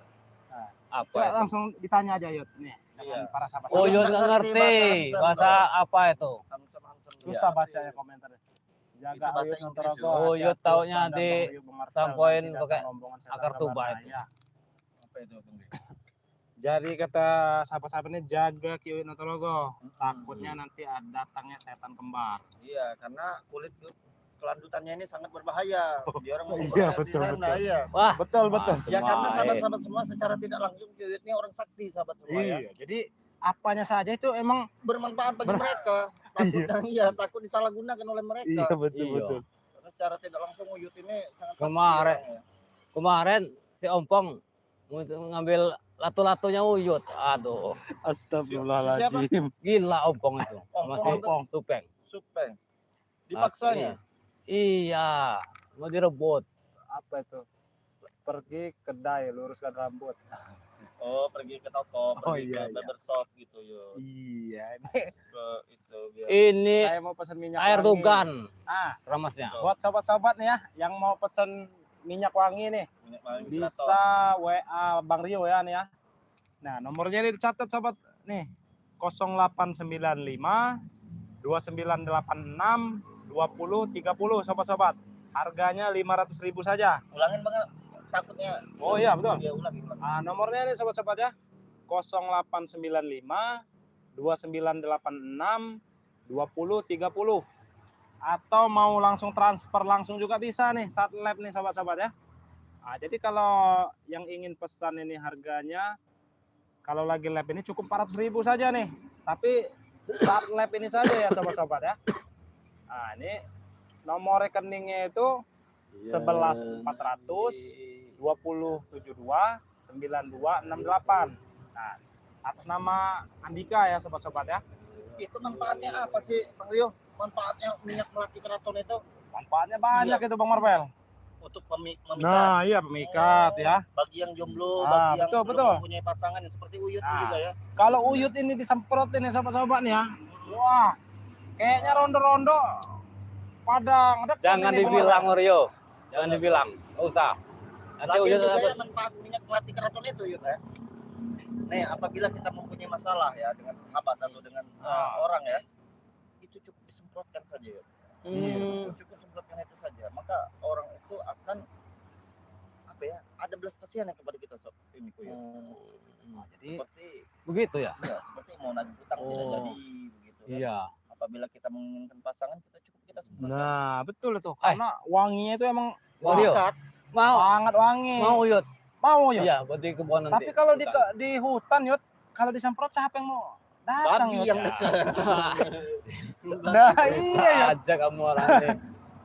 Apa Coba itu? langsung ditanya aja Yut nih dengan Iya. para sahabat. Oh, Yud nggak nggak ngerti ngerti. bahasa Bahasa apa itu? Handsome. Susah Ya. baca ya komentarnya. Itu Jaga bahasa Uyut Inggris, Notorogo. Yud. Oh, Yud hati-hati taunya standar di Bang Rio Bang Marvel, sampoin nanti pakai datang rombongan setan akar tuba kabar itu. raya. Apa itu Bang Rey? Jadi kata sahabat-sahabat ini jaga Kiyuyut Notorogo. Takutnya nanti ada datangnya setan kembar. Iya, karena kulit kelanjutannya ini sangat berbahaya. Dia orang Iya, betul. Iya. Wah, Betul. Ya karena Main. sahabat-sahabat semua secara tidak langsung Kiyuyut ini orang sakti sahabat semua ya. Iya, jadi apanya saja itu emang Bermanfaat bagi mereka. Takut disalahgunakan oleh mereka. betul. Karena secara tidak langsung Uyut ini sangat sakti Kemarin. orangnya. Kemarin si Ompong mau ngambil latu-latunya Uyut. Aduh, astagfirullahaladzim. gila Ompong itu. Sama si Ompong. Supeng. Supeng. Dipaksanya. Iya, mau direbut. Apa itu? Pergi kedai luruskan rambut. Oh, pergi ke toko, Oh, pergi iya, ke barbershop gitu yo. Iya, ini Ke itu biar Ini saya mau pesan minyak air wangi. dugan Ramasnya. ramasnya. Buat sobat-sobat nih ya yang mau pesen minyak wangi nih, minyak wangi bisa WA Bang Rio ya nih ya. Nah, nomornya ini dicatat sobat nih. 0895 2986 2030 sobat-sobat. Harganya 500.000 saja. ulangin banget takutnya. Oh iya, betul. Dia ulangi. Nomornya nih sobat-sobat ya. 0895 2986 2030. Atau mau langsung transfer langsung juga bisa nih saat lab nih sobat-sobat ya. Jadi kalau yang ingin pesan ini harganya kalau lagi lab ini cukup 400.000 saja nih. Tapi saat lab ini saja ya sobat-sobat ya. Ini nomor rekeningnya itu 11 400 2072 9268. Nah, atas nama Andika ya sobat-sobat ya. Itu manfaatnya apa sih Bang Rio? Manfaatnya minyak melati keraton itu Manfaatnya banyak itu Bang Marvel. untuk memikat. Nah, iya pemikat ya. Bagi yang jomblo, Ah, bagi yang betul, belum betul. mempunyai pasangan seperti Uyut Nah. juga ya. Kalau Uyut ini disemprotin ya sobat-sobat nih ya. Wah, kayaknya rondo-rondo pada ngedeket Jangan ini, Bang dibilang Marvel. Rio. Jangan dibilang. Nggak usah. Nanti Lagi Uyut juga dapat. ya manfaat minyak melati keraton itu Uyut ya. Nih, apabila kita mempunyai masalah ya dengan sahabat atau dengan orang ya, itu cukup disemprotkan saja ya. Cukup semprotkan itu saja. Maka orang itu akan apa ya? Ada belas kasihan kepada kita sob. Ini Uyut. Jadi Seperti Begitu ya. ya, seperti mau nagih utang tidak Oh. jadi begitu. Iya. Apabila kita menginginkan pasangan, kita semprotkan. Nah, betul itu. Karena wanginya itu emang Bang Rio, Dekat. mau sangat wangi. mau Yud. Mau, Yud. Iya, buat di kebun nanti. Tapi kalau Hutan. di hutan, Yud, kalau disemprot siapa yang mau datang, Babi Yud? yang dekat. Nah, Bisa iya, Yud. aja kamu orang ini.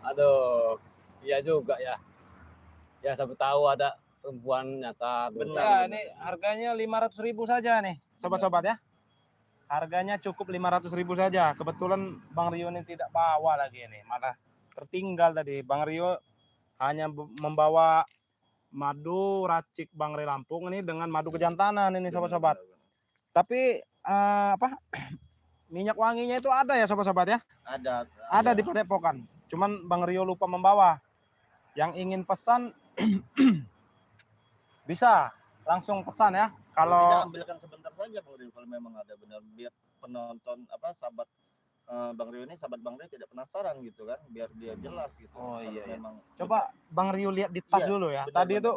Aduh, iya juga ya. Ya siapa tahu ada perempuan nyasar. Benar. Ya, ini harganya 500.000 saja nih, sobat-sobat ya. Harganya cukup 500.000 saja. Kebetulan Bang Rio ini tidak bawa lagi ini, malah tertinggal tadi. Bang Rio hanya membawa madu racik Bangre Lampung ini dengan madu kejantanan ini sobat-sobat. Tapi minyak wanginya itu ada ya sobat-sobat ya? Ada di Padepokan. Cuman Bang Rio lupa membawa. Yang ingin pesan bisa langsung pesan ya. Kalau Kalau ambilkan sebentar saja Bang Rio kalau memang ada benar, biar penonton sahabat Bang Rio ini, sahabat Bang Rio tidak penasaran gitu kan, biar dia jelas gitu. Oh, Kalau iya, iya. memang coba Bang Rio lihat di tas Iya, dulu ya. benar, Tadi benar. itu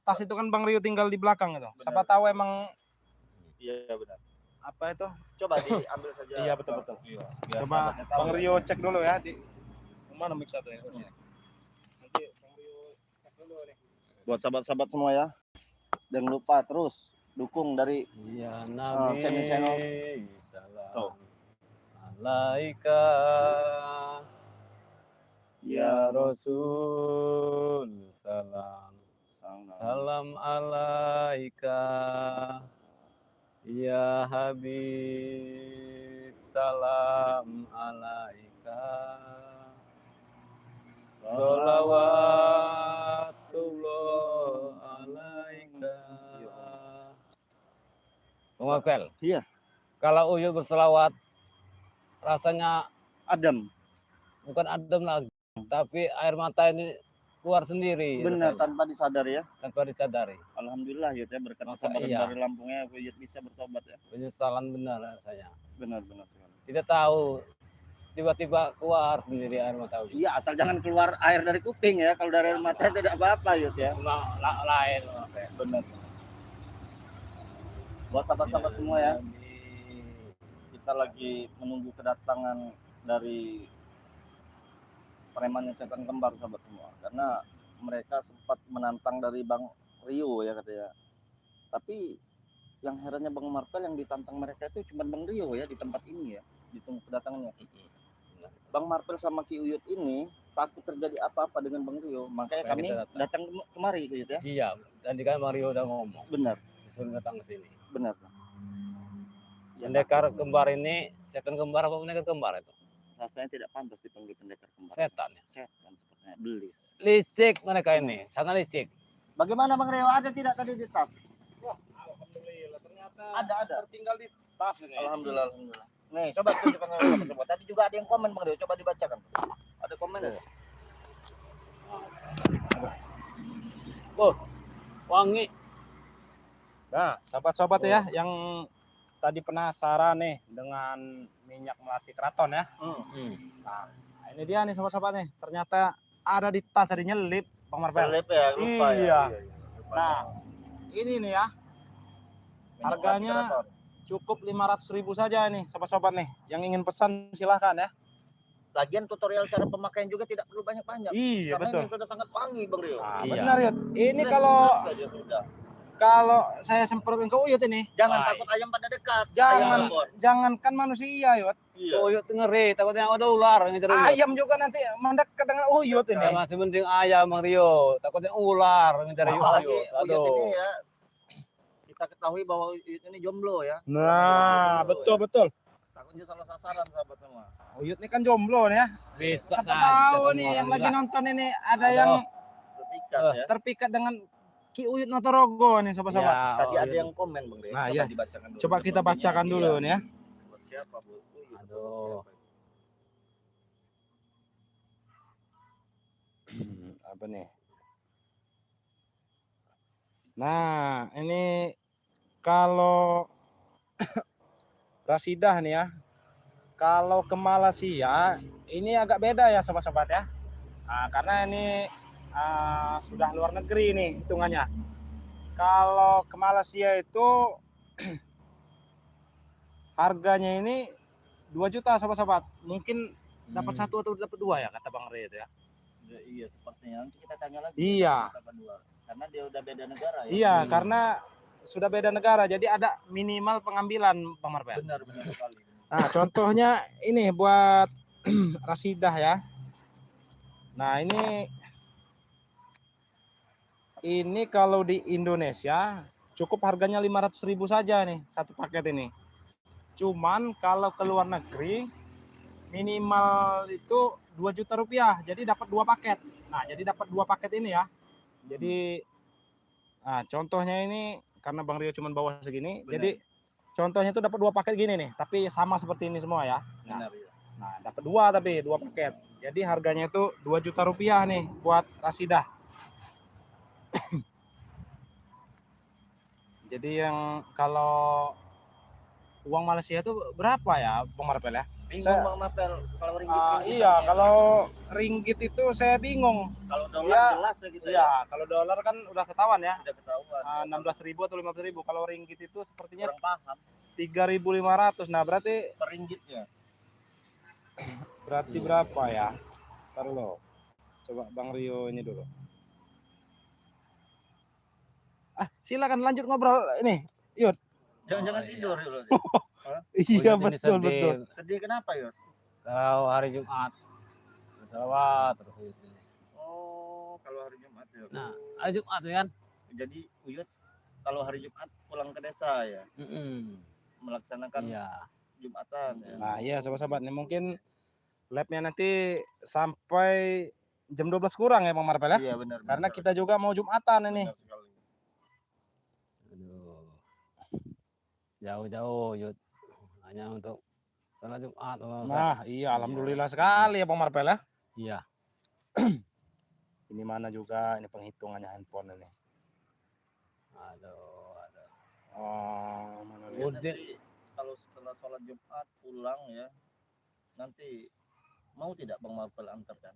tas itu kan Bang Rio tinggal di belakang itu. Benar. Siapa tahu emang iya benar. apa itu? Coba diambil saja. Iya, betul-betul. Iya, biar Coba sahabatnya tahu Bang ya. Rio cek dulu ya di mana mic satu ya. Nanti Bang Rio cek dulu nih. Buat sahabat-sahabat semua ya, jangan lupa terus dukung dari Iya, Nabi. channel-channel. Salam alaika. Ya Rasul, salam alaika. Ya Habib, salam alaika. Salawatullah alaika. Bang Marvel. Iya. Kalau Uyut berselawat rasanya Adam. bukan adem lagi, tapi air mata ini keluar sendiri. Benar, rasanya, tanpa disadari ya. tanpa disadari. Alhamdulillah Yud ya, berkat Masa kesabaran iya. dari Lampungnya Yud bisa bertobat ya. Penyesalan benar rasanya. Benar sekali. Kita tahu tiba-tiba keluar sendiri air mata Uyut. Iya, asal jangan keluar air dari kuping ya. Kalau dari air mata tidak apa-apa Yud ya. Cuma lain. Benar. Buat sahabat-sahabat semua ya, kita lagi menunggu kedatangan dari preman yang setan kembar sahabat semua, karena mereka sempat menantang dari Bang Rio ya katanya. Tapi yang herannya Bang Marvel, yang ditantang mereka itu cuma Bang Rio ya di tempat ini ya, ditunggu kedatangannya. Bang Marvel sama Ki Uyut ini takut terjadi apa-apa dengan Bang Rio, makanya Makanya kami kita datang kemari Uyut ya. Iya, tadi kan Mario udah ngomong Benar, disuruh datang ke sini. benar. Ya, Pendekar kembar ini setan kembar apa pendekar kembar itu? rasanya tidak pantas dipanggil pendekar kembar. Setan ya. Setan sepertinya, belis. Licik mereka ini, sangat licik. Bagaimana Bang Rio, ada tidak tadi di tas? Wah, alhamdulillah ternyata Ada. tertinggal di tas ini. Alhamdulillah. Nih, coba tunjukkan sama teman. Tadi juga ada yang komen Bang Rio, coba dibacakan. Ada komen ya? Oh, wangi. Nah, sahabat-sahabat ya yang tadi penasaran nih dengan minyak melati keraton ya. Nah, ini dia nih sobat-sobat nih. Ternyata ada di tas, tadi nyelip Bang Marvel. Selip ya, lupa Iya. ya. Nah, ini nih ya. Harganya cukup 500.000 saja nih sobat-sobat nih. Yang ingin pesan silahkan ya. Lagian tutorial cara pemakaian juga tidak perlu banyak-banyak. Iya, Karena betul. ini sudah sangat wangi Bang Rio. Nah, Iya. benar Yud. Ini Jelas saja sudah. kalau saya semprotin ke Uyut ini, Jangan Baik. takut ayam pada dekat. Jangan. Ayam lapor. jangankan manusia Yud. Iya. Uyut ngeri, takutnya ada ular ngejar Uyut. Ayam juga nanti mendekat dengan Uyut ini. Ya, masih penting ayam Bang Rio, takutnya ular ngejar Apalagi Uyut. Uyut Aduh. ini ya, kita ketahui bahwa Uyut ini jomblo ya. Nah, betul. Takutnya salah sasaran sahabat semua. Uyut ini kan jomblo nih ya. Bisa Siapa saja tahu kamu nih orang yang lagi gila. nonton ini ada Aduh. yang Berpikat ya. terpikat dengan Ki Uyut Notorogo nih sobat-sobat. Ya, Tadi ada Uyut. yang komen Bang Rio. Nah, Coba iya. dibacakan dulu. Coba kita bacakan dulu nih ya. Buat siapa Bu? Uyut. Aduh. Apa nih? Nah, ini kalau Rasidah nih ya. Kalau ke Malaysia ini agak beda ya sobat-sobat ya. Nah, karena ini sudah luar negeri nih hitungannya. Kalau ke Malaysia itu harganya ini 2 juta sahabat-sahabat. Mungkin dapat Hmm. 1 atau dapat 2 ya kata Bang Rio itu ya. Iya, sepertinya nanti kita tanya lagi. Iya. Apa dua. Karena dia udah beda negara ya. Iya, Hmm. karena sudah beda negara jadi ada minimal pengambilan Bang Marvel. Benar sekali. Nah, contohnya ini buat Rasidah ya. Nah, ini kalau di Indonesia cukup harganya 500.000 saja nih satu paket ini. Cuman kalau ke luar negeri minimal itu 2 juta rupiah. Jadi dapat 2 paket. Nah, jadi dapat 2 paket ini ya. Jadi contohnya ini karena Bang Rio cuma bawa segini, Benar. jadi contohnya itu dapat 2 paket gini nih, tapi sama seperti ini semua ya. Benar ya. Nah, dapat 2 paket. Jadi harganya itu 2 juta rupiah nih buat Rasidah. Jadi yang kalau uang Malaysia itu berapa ya, Bang Marvel ya? Bingung Bang Mapel kalau ringgit. Iya, kalau ringgit itu saya bingung. kalau dolar Iya, jelas ya gitu ya. Iya, kalau dolar kan udah ketahuan ya. Udah ketahuan. 16.000 atau 15.000. Kalau ringgit itu sepertinya Kurang paham 3.500. Nah, berarti per ringgitnya. berapa ya? Ntar lo. Coba Bang Rio ini dulu. Silakan lanjut ngobrol ini. Jangan-jangan iya. tidur dulu. Iya, Uyut ini sedih. Sedih kenapa ya? Kalau hari Jumat selawat terus Uyut ini. Oh, kalau hari Jumat ya. Nah, hari Jumat kan? Jadi Uyut kalau hari Jumat pulang ke desa ya, melaksanakan Iya. Jumatan ya. Nah, iya sahabat-sahabat nih mungkin labnya nanti sampai jam 12 kurang ya Bang Marvel ya. Iya benar. Karena kita juga mau Jumatan ini. Benar sekali. Aduh. Jauh-jauh Uyut. Hanya untuk salat Jumat. Nah, iya alhamdulillah sekali ya Bang Marvel ya. Iya. Ini mana juga ini penghitungannya handphone ini. Aduh. Oh, mana Ya, Udin. nanti kalau setelah sholat Jumat pulang ya, nanti mau tidak Bang Marvel antarkan?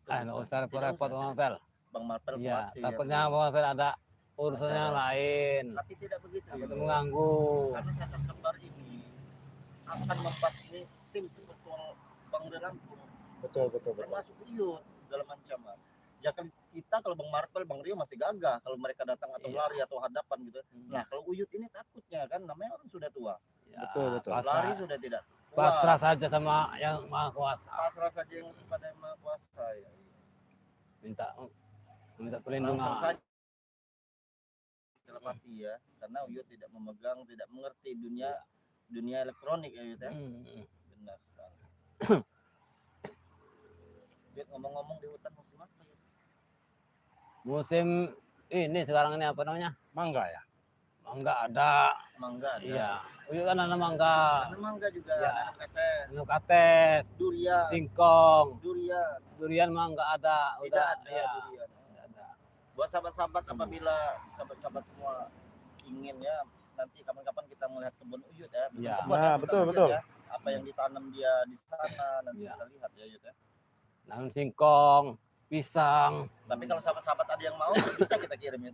Nggak usah repot-repot Bang Marvel. Bang Marvel Iya, khawatir. takutnya Bang Marvel ada urusannya lain. Tapi tidak begitu. Takut mengganggu. Karena sahabat kembar ini akan memfasilitasi tim seperti Bang Lampung. Betul. Termasuk Uyut dalam ancaman. Ya kan kita kalau Bang Marvel, Bang Rio masih gagah kalau mereka datang atau Iya. lari atau hadapan gitu. Nah kalau Uyut ini takutnya kan namanya orang sudah tua. Ya, Betul. Lari sudah tidak. pasrah saja sama yang Maha Kuasa. Pasrah saja yang kepada Yang Maha Kuasa ya. Minta Langsung perlindungan. saja telepati ya, karena Uyut tidak memegang, tidak mengerti dunia elektronik ya Uyut ya. Benar sekali. Uyut ngomong-ngomong di hutan musim apa ya? Musim ini sekarang ini apa namanya? Mangga ya. Mangga ada. Mangga ada. Iya. Uyut kan ada mangga. Ada mangga juga, Ya. ada pete, Nukates, durian, singkong, durian. durian mangga ada. Tidak Udah ada ya. durian. Tidak ada. Buat sahabat-sahabat apabila sahabat-sahabat semua ingin ya nanti kapan-kapan kita melihat kebun Uyut ya. Iya. Kebun Nah, bukan betul, Uyut betul. Ya. Apa yang ditanam dia di sana nanti Iya. kita lihat ya Uyut ya. Nanam singkong, pisang, Tapi kalau sahabat-sahabat ada yang mau bisa kita kirim ya.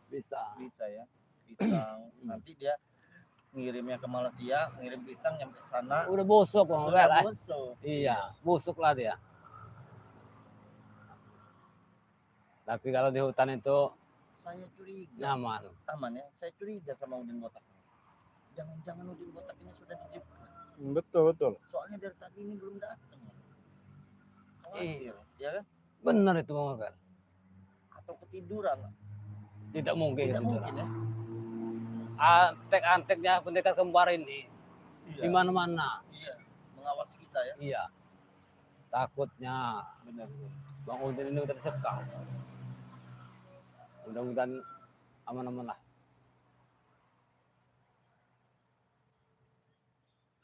bisa. Bisa ya. Pisang. Nanti dia ngirimnya ke Malaysia, ngirim pisang nyampe sana. Udah busuk Bang Udah Marvel. busuk. Iya, busuk lah dia. Tapi kalau di hutan itu Saya curiga. nyaman. Aman ya. Saya curiga sama Udin Botak. Jangan-jangan Udin Botak ini sudah dijebak. Betul. Soalnya dari tadi ini belum datang. Khawatir, ya kan? Benar itu Bang Marvel. Atau ketiduran. Tidak mungkin Tidak gitu. mungkin ya. Antek-anteknya pendekar kembar ini di Iya. mana-mana. Iya. Mengawasi kita ya. Iya. Takutnya Benar. Bang Udin ini udah tersekam. Mudah-mudahan aman-aman lah.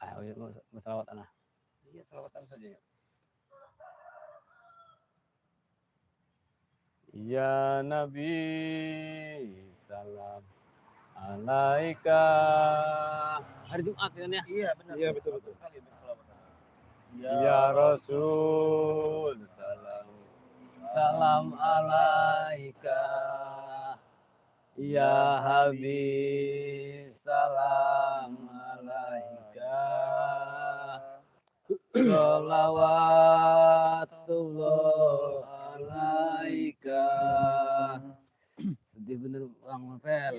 Ayo bersalawatan lah. Iya, selawatan saja ya. Ya Nabi salam alaika. Hari Jumat kan ya? Iya, benar. Iya, betul. Bagus sekali berselawatan. Ya Rasul salam alaika. Ya Habib salam alaika. Sholawatullah alaika. Sedih bener Bang Marvel.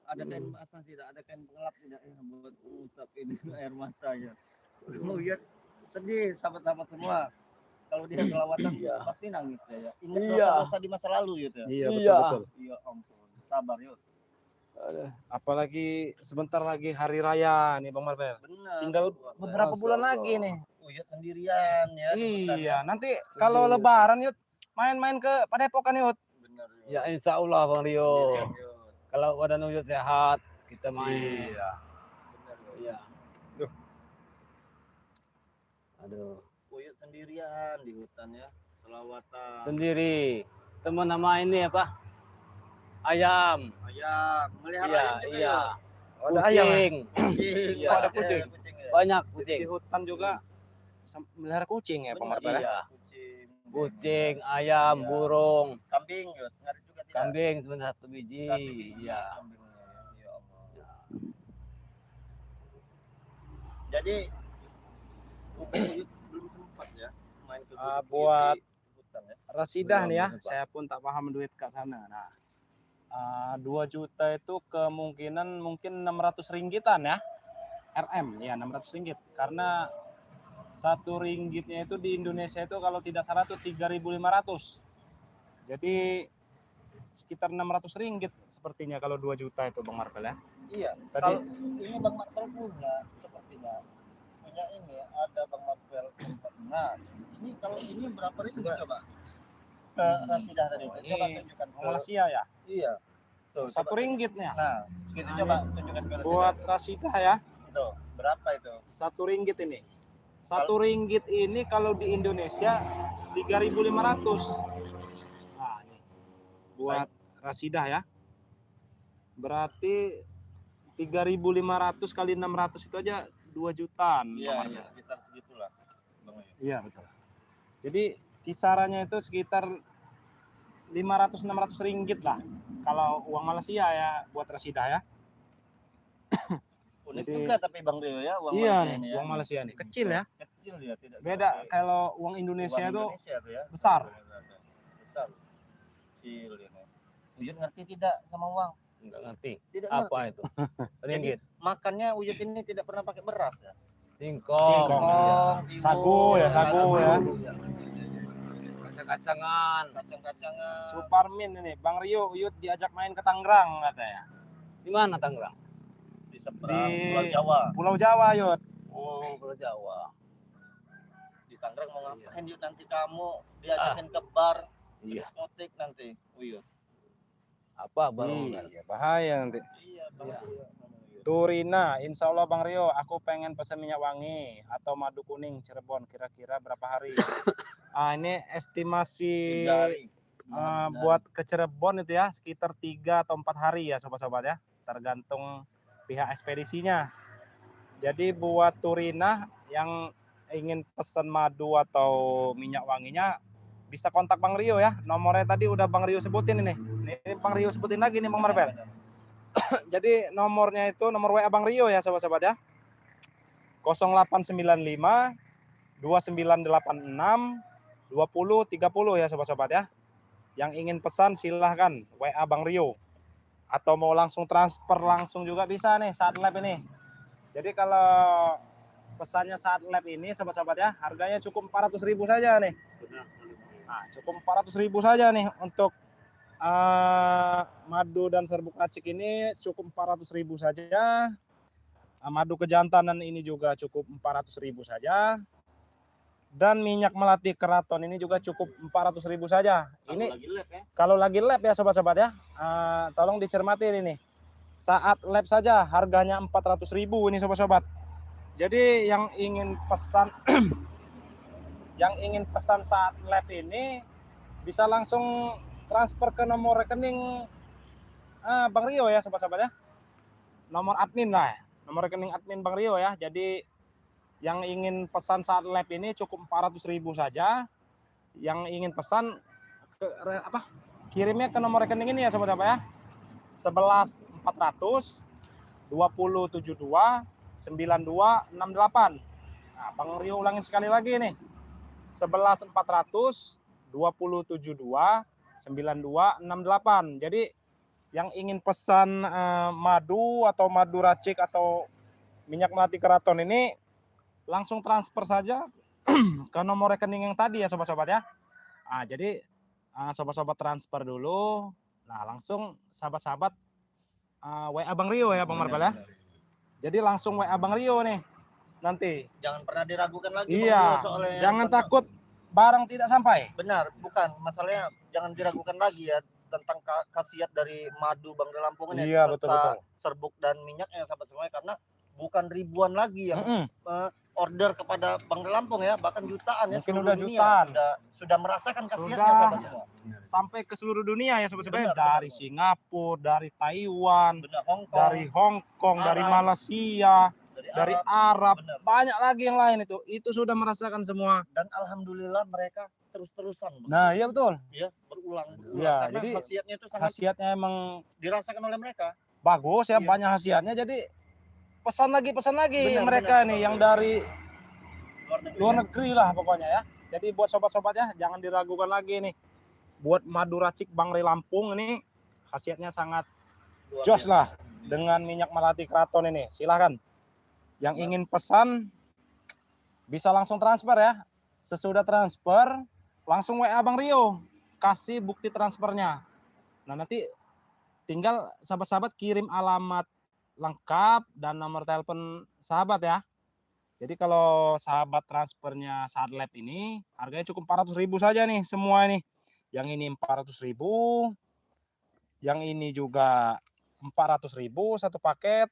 Ada kain basah tidak? Ada kain pelap tidak? Buat usap ini air matanya. Oh iya, sedih sahabat-sahabat semua. Kalau dia selawatan Iya. pasti nangis dia. Ingat Iya. dosa-dosa di masa lalu gitu ya. Iya, Iya. betul. Iya ampun. Sabar yuk. Apalagi sebentar lagi hari raya nih Bang Marvel. Benar. Tinggal beberapa Masya bulan Allah. lagi nih. Uyut sendirian ya. di hutan Iya, ya. nanti kalau Sendiri. lebaran yuk main-main ke Padepokan yuk. Benar. Yud. Ya insya Allah Bang Rio. Sendirian, Yud. Kalau badan Uyut sehat kita main. Iya. Benar. Yud. Iya. Duh. Aduh. Uyut sendirian di hutan ya. Selawatan. Sendiri. Teman nama ini apa? Ayam. Ayam. Melihara Iya, ayam juga iya. Oh, ada ayam ya? Kucing. Kucing. Iya. Oh, ada kucing. Ya. Banyak Di kucing. hutan juga melihara kucing ya Bang Marvel. Iya. Kucing. Kucing, ayam, Iya. burung, Kambing, Yud. Ada juga tidak? kambing cuma 1 biji. Satu biji Iya. kambingnya. Ya Allah. Jadi Uyut belum sempat ya main ke Buat di hutan ya. Rasidah Belum, nih ya, belum, Pak. saya pun tak paham duit ke sana. Nah, 2 juta itu kemungkinan mungkin 600 ringgitan ya. RM ya 600 ringgit. Karena 1 ringgitnya itu di Indonesia itu kalau tidak salah itu 3.500. Jadi sekitar 600 ringgit sepertinya kalau 2 juta itu Bang Marvel ya. Iya. Tadi Kalau ini Bang Marvel punya sepertinya punya ini ya, ada Bang Marvel tempat. Nah, ini kalau ini berapa ribu coba? Ke Rasidah tadi. Oh, Coba ini tunjukkan ke Malaysia ya. Iya. Tuh, 1 coba. ringgitnya. Nah, segitu coba tunjukkan ke Rasidah. Buat Rasidah ya. Tuh, berapa itu? 1 ringgit ini. 1 ringgit ini kalau di Indonesia 3.500. Nah, ini buat Rasidah ya. Berarti 3.500 kali 600 itu aja 2 jutaan. Iya, iya, sekitar segitulah. Bang Uyut. Iya, betul. Jadi kisarannya itu sekitar 500-600 ringgit lah. Kalau uang Malaysia ya buat Rasidah ya. Unik Jadi- juga tapi Bang Rio ya uang Iya Malaysia nih, ini ya. uang Malaysia nih. Kecil ya. Kecil ya, tidak Beda seperti kalau uang Indonesia uang itu Indonesia tuh ya. besar. Besar. Kecil ini. Uyut ngerti tidak sama uang? Enggak ngerti. Tidak Apa ngerti. itu? Ringgit. Makannya Uyut ini tidak pernah pakai beras ya. Singkong. Singkong. Timun, Sagu ya, sagu ya. Kacang-kacangan. Kacang-kacangan. Suparmin ini, Bang Rio, Uyut diajak main ke Tangerang katanya. Di mana Tangerang? Di seberang Di- Pulau Jawa. Pulau Jawa, Yud. Oh, Pulau Jawa. Di Tangerang mau Iya. ngapain Yud nanti kamu diajakin ke bar, ke Iya. diskotik nanti. Uyut. Apa baru? Iya, bahaya nanti. Iya, Bang Iya. Rio. Turina, insya Allah Bang Rio, aku pengen pesan minyak wangi atau madu kuning Cirebon, kira-kira berapa hari? Ini estimasi 3 hari. buat ke Cirebon itu ya, sekitar 3 atau 4 hari ya sobat-sobat ya, tergantung pihak ekspedisinya. Jadi buat Turina yang ingin pesan madu atau minyak wanginya bisa kontak Bang Rio ya. Nomornya tadi udah Bang Rio sebutin ini. Ini Bang Rio sebutin lagi nih Bang Marvel. Jadi nomornya itu nomor WA Bang Rio ya sobat-sobat ya. 0895 2986 2030 ya sobat-sobat ya. Yang ingin pesan silahkan WA Bang Rio. Atau mau langsung transfer langsung juga bisa nih saat live ini. Jadi kalau pesannya saat live ini sobat-sobat ya, harganya cukup 400.000 saja nih. Nah, cukup 400.000 saja nih untuk madu dan serbuk racik ini cukup 400.000 saja. Madu kejantanan ini juga cukup 400.000 saja. Dan minyak melati keraton ini juga cukup 400.000 saja. Ini lagi live ya. kalau lagi lab ya sobat-sobat ya, tolong dicermati ini. Saat lab saja harganya 400.000 ini sobat-sobat. Jadi yang ingin pesan yang ingin pesan saat lab ini bisa langsung transfer ke nomor rekening Bang Rio ya sobat-sobat ya. Nomor admin lah, nomor rekening admin Bang Rio ya. Jadi yang ingin pesan saat lab ini cukup 400.000 saja. Yang ingin pesan kirimnya ke nomor rekening ini ya sobat-sobat ya. 11 400 2072 9268. Nah, Bang Rio ulangin sekali lagi nih. 11.400 272 9268. Jadi yang ingin pesan madu atau madu racik atau minyak melati keraton ini langsung transfer saja ke nomor rekening yang tadi ya sobat-sobat ya. Nah, jadi sobat-sobat transfer dulu. Nah, langsung sahabat-sahabat WA Bang Rio ya Bang Marpel ya. Jadi langsung WA Bang Rio nih nanti. Jangan pernah diragukan lagi Bang Iya, Rio, soalnya jangan takut barang tidak sampai. benar, bukan masalahnya, jangan diragukan lagi ya tentang khasiat dari madu Bang Lampung ini, Iya, serta betul-betul. serbuk dan minyaknya sahabat semuanya, karena bukan ribuan lagi yang order kepada Bang Lampung ya, bahkan jutaan ya. Mungkin seluruh udah dunia jutaan. sudah merasakan khasiatnya Sudah. sahabat semua. Sampai ke seluruh dunia ya sobat-sobat. Benar, Dari benar. Singapura, dari Taiwan, Benar, Hongkong, dari Hong Kong, dari Arab. Malaysia, dari Arab, benar. banyak lagi yang lain itu sudah merasakan semua. Dan alhamdulillah mereka terus-terusan Bang. Nah, iya betul. Ya, berulang Ya, karena jadi khasiatnya itu sangat khasiatnya emang dirasakan oleh mereka. bagus ya, Iya. banyak khasiatnya. Jadi pesan lagi Benar, mereka benar, nih benar. yang dari Luar luar negeri lah pokoknya ya. Jadi buat sobat-sobat ya, jangan diragukan lagi nih. Buat madu racik Bang Ray Lampung ini khasiatnya sangat Luar jos biasa. lah dengan minyak melati keraton ini. Silahkan yang ingin pesan bisa langsung transfer ya. Sesudah transfer langsung WA Bang Rio, kasih bukti transfernya. Nah, nanti tinggal sahabat-sahabat kirim alamat lengkap dan nomor telepon sahabat ya. Jadi kalau sahabat transfernya saat lab ini harganya cukup 400.000 saja nih semua ini. Yang ini 400.000, yang ini juga 400.000 satu paket.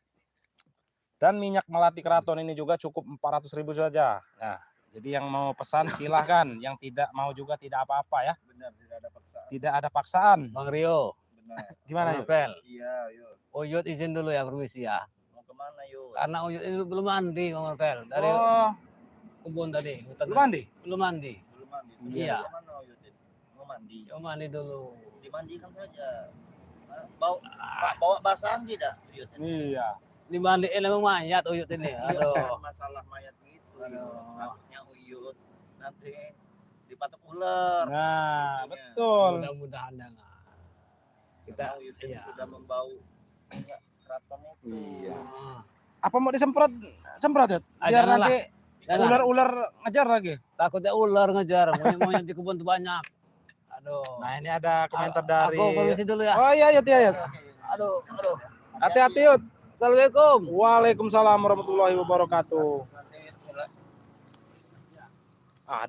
Dan minyak melati keraton ini juga cukup 400.000 saja. Nah, jadi yang mau pesan silahkan, yang tidak mau juga tidak apa-apa ya. Benar, tidak ada paksaan. Tidak ada paksaan. Bang Rio, Benar. Gimana Bang yuk? Marpel, Iya, yuk. Uyut izin dulu ya permisi ya. Mau kemana yuk? Karena Uyut ini belum mandi Bang Marpel dari Oh, kebun tadi, hutan lu tadi. mandi? Belum mandi. Belum mandi. Iya. Kemana yuk? Mau mandi. Coba mandi dulu. Dimandikan saja. Bawa basahan tidak? Yud? Iya. Dimandiin emang mayat Uyut ini. Aduh. Bukan masalah mayat gitu. Aduh. Takutnya Uyut nanti dipatok ular. Nah, Iya. betul. Mudah-mudahan jangan. Kita Uyut ini iya. sudah membau minyak keraton itu. Iya. Ah. Apa mau disemprot? Semprot ya? Biar Janganlah. nanti Jangan. ular-ular ngejar lagi. Takutnya ular ngejar, monyet-monyet di kebun tuh banyak. Aduh. Nah, ini ada komentar dari Aku permisi dulu ya. Oh iya, Yud, ya, Yud. Aduh, aduh. Hati-hati, Yud. Assalamualaikum. Waalaikumsalam warahmatullahi wabarakatuh.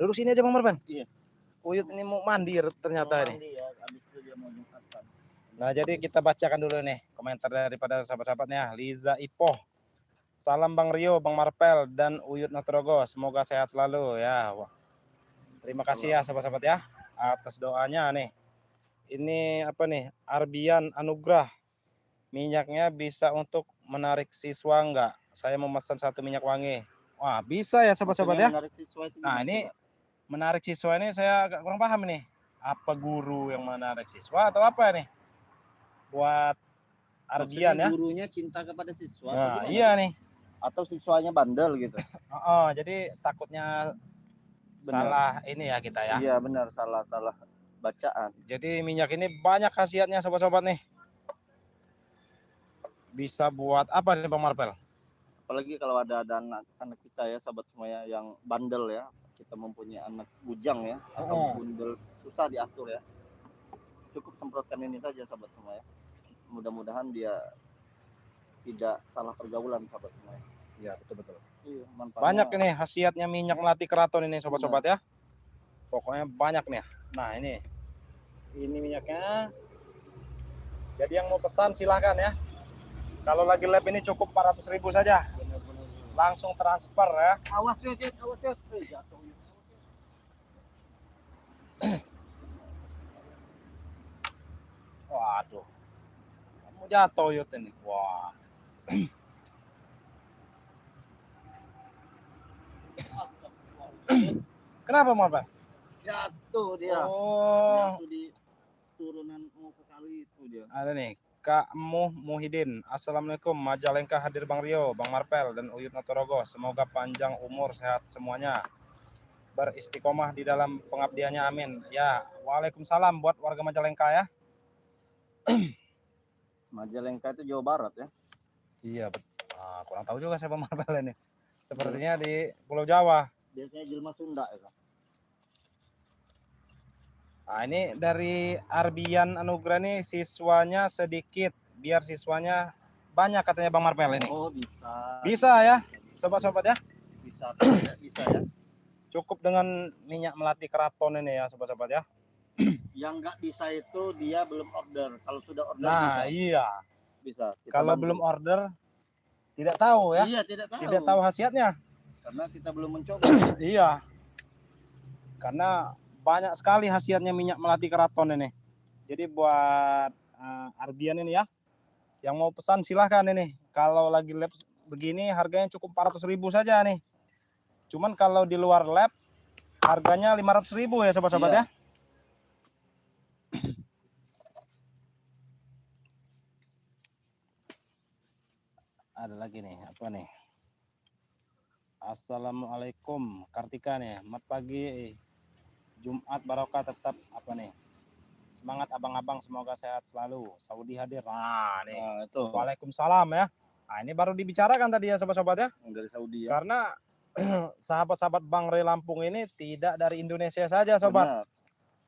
Duduk sini aja Bang Marpen. Iya. Uyut ini mau mandi ternyata ini. Mandi ya, habis itu dia mau jumatan. Nah, jadi kita bacakan dulu nih komentar daripada sahabat-sahabatnya. Liza Ipoh. Salam Bang Rio, Bang Marpel, dan Uyut Natrogo. Semoga sehat selalu ya. Wah. Terima kasih ya sahabat-sahabat ya atas doanya nih. Ini apa nih? Arbian Anugrah. Minyaknya bisa untuk menarik siswa enggak? Saya memesan 1 minyak wangi. Wah, bisa ya sahabat-sahabat ya. Nah, ini menarik siswa ini saya agak kurang paham nih. Apa guru yang menarik siswa atau apa nih? Buat Arbian ya. Gurunya cinta kepada siswa. Nah, iya nih. Atau siswanya bandel gitu. Jadi takutnya Benar. salah ini ya kita ya. Iya benar, salah bacaan. Jadi minyak ini banyak khasiatnya sobat-sobat nih. Bisa buat apa nih Bang Marpel? Apalagi kalau ada anak kita ya, sahabat semuanya yang bandel ya. Kita mempunyai anak bujang ya, atau bundel, susah diatur ya. Cukup semprotkan ini saja sahabat semua ya. Mudah-mudahan dia tidak salah pergaulan sahabat semua ya. Iya, betul-betul. Iya, Banyak ini khasiatnya minyak melati keraton ini sobat-sobat ya. Pokoknya banyak nih. Nah, ini minyaknya. Jadi yang mau pesan silahkan ya. Kalau lagi lab ini cukup 400.000 saja. Langsung transfer ya. Awas ya, awas ya. Jatuh. Waduh. Kamu jatuh Yud ini. Wah. Kenapa Marpel? Jatuh dia. Oh, Jatuh di turunan mau ke kali itu dia. ada nih. Kak Muhyiddin. Assalamualaikum. Majalengka hadir Bang Rio, Bang Marpel, dan Uyut Notorogo. Semoga panjang umur, sehat semuanya. Beristiqomah di dalam pengabdiannya, amin. Ya, waalaikumsalam buat warga Majalengka ya. Majalengka itu Jawa Barat ya. Iya, kurang tahu juga saya Bang Marpel ini. Sepertinya di Pulau Jawa. Biasanya jelma Sunda ya. Nah, ini dari Arbian Anugrah nih, siswanya sedikit, biar siswanya banyak katanya Bang Marpel ini. Oh, bisa. Bisa ya, sobat-sobat ya. Bisa bisa ya. Cukup dengan minyak melati keraton ini ya, sobat-sobat ya. Yang nggak bisa itu dia belum order. Kalau sudah order Nah, bisa. iya. Bisa. Kita Kalau bantu. belum order tidak tahu ya. Iya, tidak tahu. Tidak tahu khasiatnya. Karena kita belum mencoba. Iya. Karena banyak sekali khasiatnya minyak melati keraton ini. Jadi buat Arbian ini ya, yang mau pesan silahkan ini. Kalau lagi lab begini harganya cukup 400.000 saja nih. Cuman kalau di luar lab harganya 500.000 ya sobat-sobat ya. Ada lagi nih, apa nih? Assalamualaikum Kartika nih. Selamat pagi. Jumat barokah tetap apa nih? Semangat abang-abang, semoga sehat selalu. Saudi hadir. Nah, nih. Nah, itu Waalaikumsalam ya. Nah, ini baru dibicarakan tadi ya sobat-sobat ya. dari Saudi ya. Karena sahabat-sahabat Bang Re Lampung ini tidak dari Indonesia saja sobat. Benar.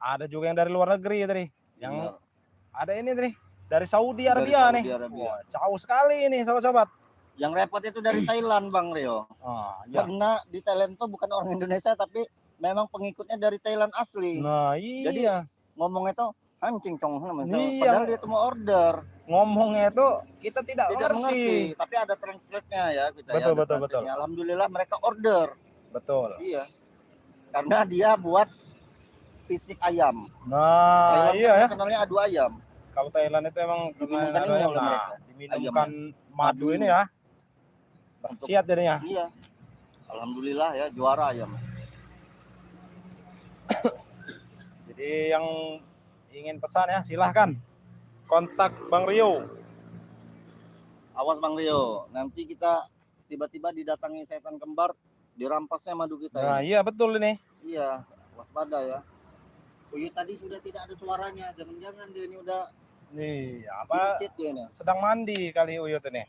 Ada juga yang dari luar negeri tadi. Yang Benar. ada ini tadi dari Saudi Dari Arabia nih. Saudi Arabia. Wah, jauh sekali ini sobat-sobat. Yang repot itu dari Thailand, Bang Rio. Ya. Karena di Thailand tuh bukan orang Indonesia tapi memang pengikutnya dari Thailand asli. Nah, iya. Jadi ngomongnya tuh hancing cong namanya. Iya. Padahal dia tuh mau order. Ngomongnya itu kita tidak mengerti. Tapi ada translate-nya ya kita Betul, ya. betul, betul. Alhamdulillah mereka order. Betul. Iya. Karena dia buat fisik ayam. Nah, Thailand iya kan ya. terkenalnya adu ayam. Kalau Thailand itu emang Diminumkan ini oleh mereka. diminumkan madu Madu. ini ya. Bersiat jadinya. Iya. Alhamdulillah ya juara ayam. Jadi yang ingin pesan ya silahkan kontak Bang Rio. Awas Bang Rio, nanti kita tiba-tiba didatangi setan kembar, dirampasnya madu kita. Nah, ini. iya betul ini. Iya, waspada ya. Uyut tadi sudah tidak ada suaranya, jangan-jangan dia ini udah Nih, apa pincit dia nih. sedang mandi kali Uyut ini.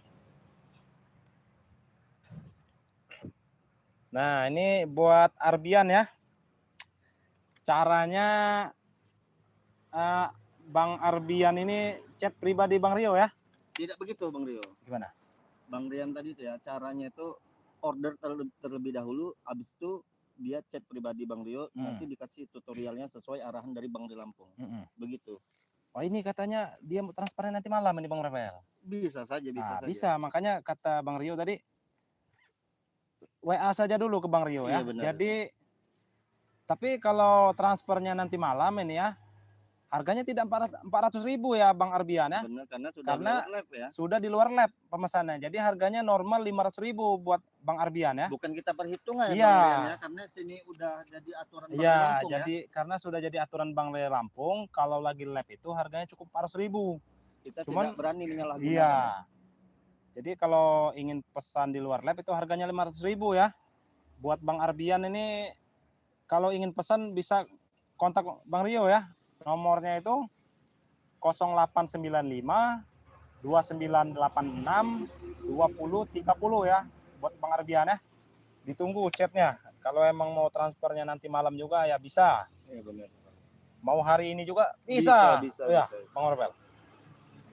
Nah, ini buat Arbian ya. Caranya Bang Arbian ini chat pribadi Bang Rio ya. Tidak begitu Bang Rio. Gimana? Bang Rian tadi itu ya, caranya itu order terlebih dahulu, habis itu dia chat pribadi Bang Rio, nanti dikasih tutorialnya sesuai arahan dari Bang Rio Lampung. Begitu. Oh ini katanya dia mau transparan nanti malam ini Bang Rafael. Bisa saja, bisa Nah, saja. bisa, makanya kata Bang Rio tadi WA saja dulu ke Bang Rio ya. Iya, benar. Jadi tapi kalau transfernya nanti malam ini ya, harganya tidak 400.000 ya Bang Arbian ya. Benar, karena sudah Karena lewat lab ya. sudah di luar lab pemesannya. Jadi harganya normal 500.000 buat Bang Arbian ya. Bukan kita perhitungan ya Iya. Bang Rian ya, karena sini udah jadi aturan Bang Iya, Lampung jadi karena sudah jadi aturan Bang Rio Lampung, kalau lagi lab itu harganya cukup 400.000. Kita Cuman- tidak berani menyalahgunakan. Iya. Jadi kalau ingin pesan di luar lab itu harganya 500.000 ya. Buat Bang Arbian ini kalau ingin pesan bisa kontak Bang Rio ya. Nomornya itu 0895 2986 2030 ya. Buat Bang Arbian ya. Ditunggu chatnya. Kalau emang mau transfernya nanti malam juga ya bisa. Iya benar. Mau hari ini juga bisa. Bisa. Ya, Bang Arbian.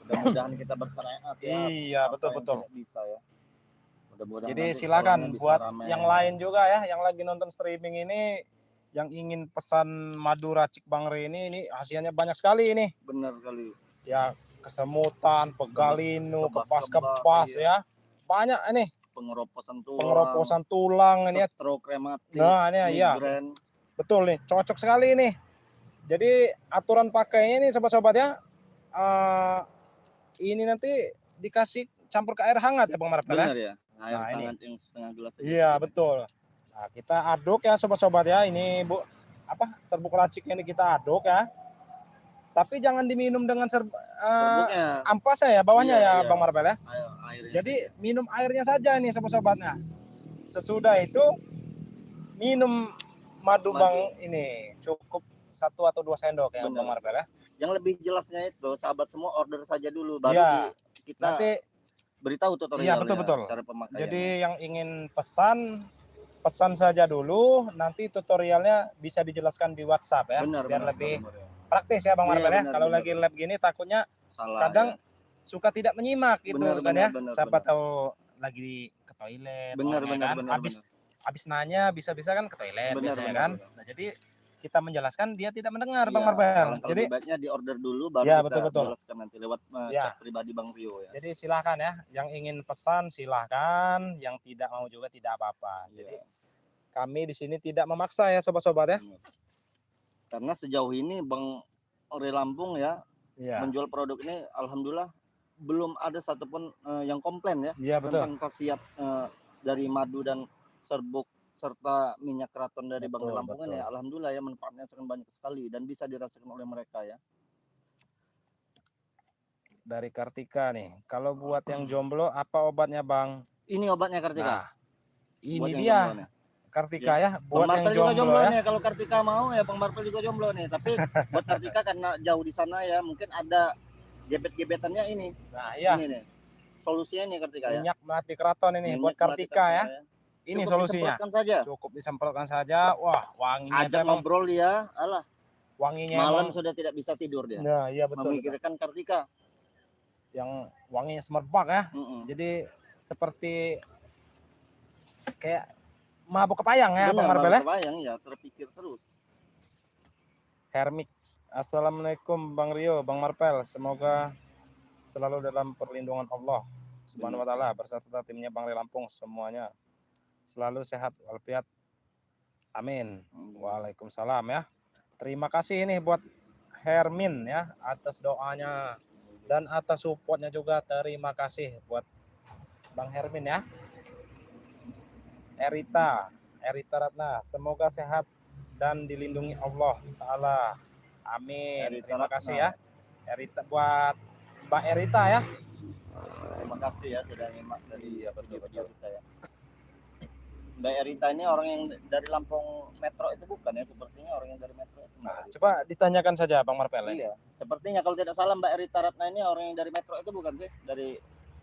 Mudah-mudahan kita bersyariat ya. Iya, Apa betul-betul. yang tidak bisa ya. Mudah-mudahan Jadi nanti silakan sekolahnya bisa buat ramai. yang lain juga ya, yang lagi nonton streaming ini, yang ingin pesan madu racik Bang Re ini hasilnya banyak sekali ini. Benar sekali. Ya kesemutan, pegalinu, Kebas-kebas, kepas-kepas iya. ya. Banyak ini Pengeroposan tulang. pengeroposan tulang ini ya. Stroke rematik. Nah, ini ya. migrain. Betul nih, cocok sekali ini. Jadi aturan pakainya ini sobat-sobat ya. Ini nanti dikasih campur ke air hangat ya Bang Marpel ya. Benar ya. Air Nah, ini. hangat yang setengah gelas. aja. Iya betul. Nah, kita aduk ya sobat-sobat ya. Ini serbuk racik ini kita aduk ya. Tapi jangan diminum dengan Serbuknya. ampasnya ya bawahnya Iya, ya iya. Bang Marpel ya. Airnya. Jadi minum airnya saja nih sobat-sobatnya. Sesudah itu minum madu Madu. Bang ini cukup 1 atau 2 sendok ya Benar. Bang Marpel ya. Yang lebih jelasnya itu sahabat semua order saja dulu baru Iya. kita Nanti beritahu tutorialnya. iya betul. Cara pemakaiannya. Jadi yang ingin pesan saja dulu, nanti tutorialnya bisa dijelaskan di WhatsApp ya. benar, biar benar, lebih benar. praktis ya Bang Iya, Marpel ya. benar, Kalau benar. lagi lab gini takutnya Salah. kadang Ya. suka tidak menyimak gitu Benar, kan benar, ya. benar, Siapa benar. tahu lagi ke toilet, Benar, orangnya benar, kan. benar, Habis nanya bisa-bisa kan ke toilet Benar, biasanya benar, kan. benar. Nah, jadi kita menjelaskan dia tidak mendengar Bang Iya, Marpel. alangkah Jadi lebih baiknya di order dulu baru ya, kita betul. jelaskan nanti lewat Ya. chat pribadi Bang Rio ya. Jadi silahkan ya, yang ingin pesan silahkan, yang tidak mau juga tidak apa-apa. Iya. Jadi kami di sini tidak memaksa ya sobat-sobat ya. Benar. Karena sejauh ini Bang Ore Lampung ya Iya. menjual produk ini alhamdulillah belum ada satupun yang komplain ya Iya betul. tentang khasiat dari madu dan serbuk serta minyak keraton dari Bang Betul, Lampung ini betul. alhamdulillah ya manfaatnya sangat banyak sekali dan bisa dirasakan oleh mereka ya. Dari Kartika nih. Kalau buat yang jomblo apa obatnya Bang? Ini obatnya Kartika. Nah, ini Buat yang dia jomblo nih. Kartika ya, Bang buat yang Marpel juga jomblo jomblo ya. nih. Kalau Kartika mau ya Bang Marpel juga jomblo nih. Tapi buat Kartika karena jauh di sana ya mungkin ada gebet-gebetannya ini. Nah, iya. Ini nih. Solusinya nih Kartika ya. Minyak melati keraton ini buat Minyak melati Kartika ya. ya. Ini Cukup solusinya. disemprotkan saja. Cukup disemprotkan saja. Wah, wanginya aja Ajak emang. ngobrol dia, alah Wanginya malam emang. sudah tidak bisa tidur dia. Nah, iya betul. Memikirkan Kartika. Yang wanginya semerbak ya. Mm-mm. Jadi seperti kayak mabuk kepayang ya Bang Benar, Marpel ya. kebayang ya, terpikir terus. Hermik. Assalamualaikum Bang Rio, Bang Marpel. Semoga selalu dalam perlindungan Allah Subhanahu wa taala berserta timnya Bang Rio Lampung semuanya selalu sehat walafiat. Amin. Waalaikumsalam ya. Terima kasih ini buat Hermin ya atas doanya dan atas supportnya juga. Terima kasih buat Bang Hermin ya. Erita Ratna, semoga sehat dan dilindungi Allah Ta'ala. Amin. Erita Terima Ratna. kasih ya. Erita buat Mbak Erita ya. Terima kasih ya sudah nyimak dari video kita ya. Mbak Erita ini orang yang dari Lampung Metro itu bukan ya? Sepertinya orang yang dari Metro itu. Nah, coba ditanyakan saja Bang Marpel. Iya. Sepertinya kalau tidak salah Mbak Erita Ratna ini orang yang dari Metro itu bukan sih? Dari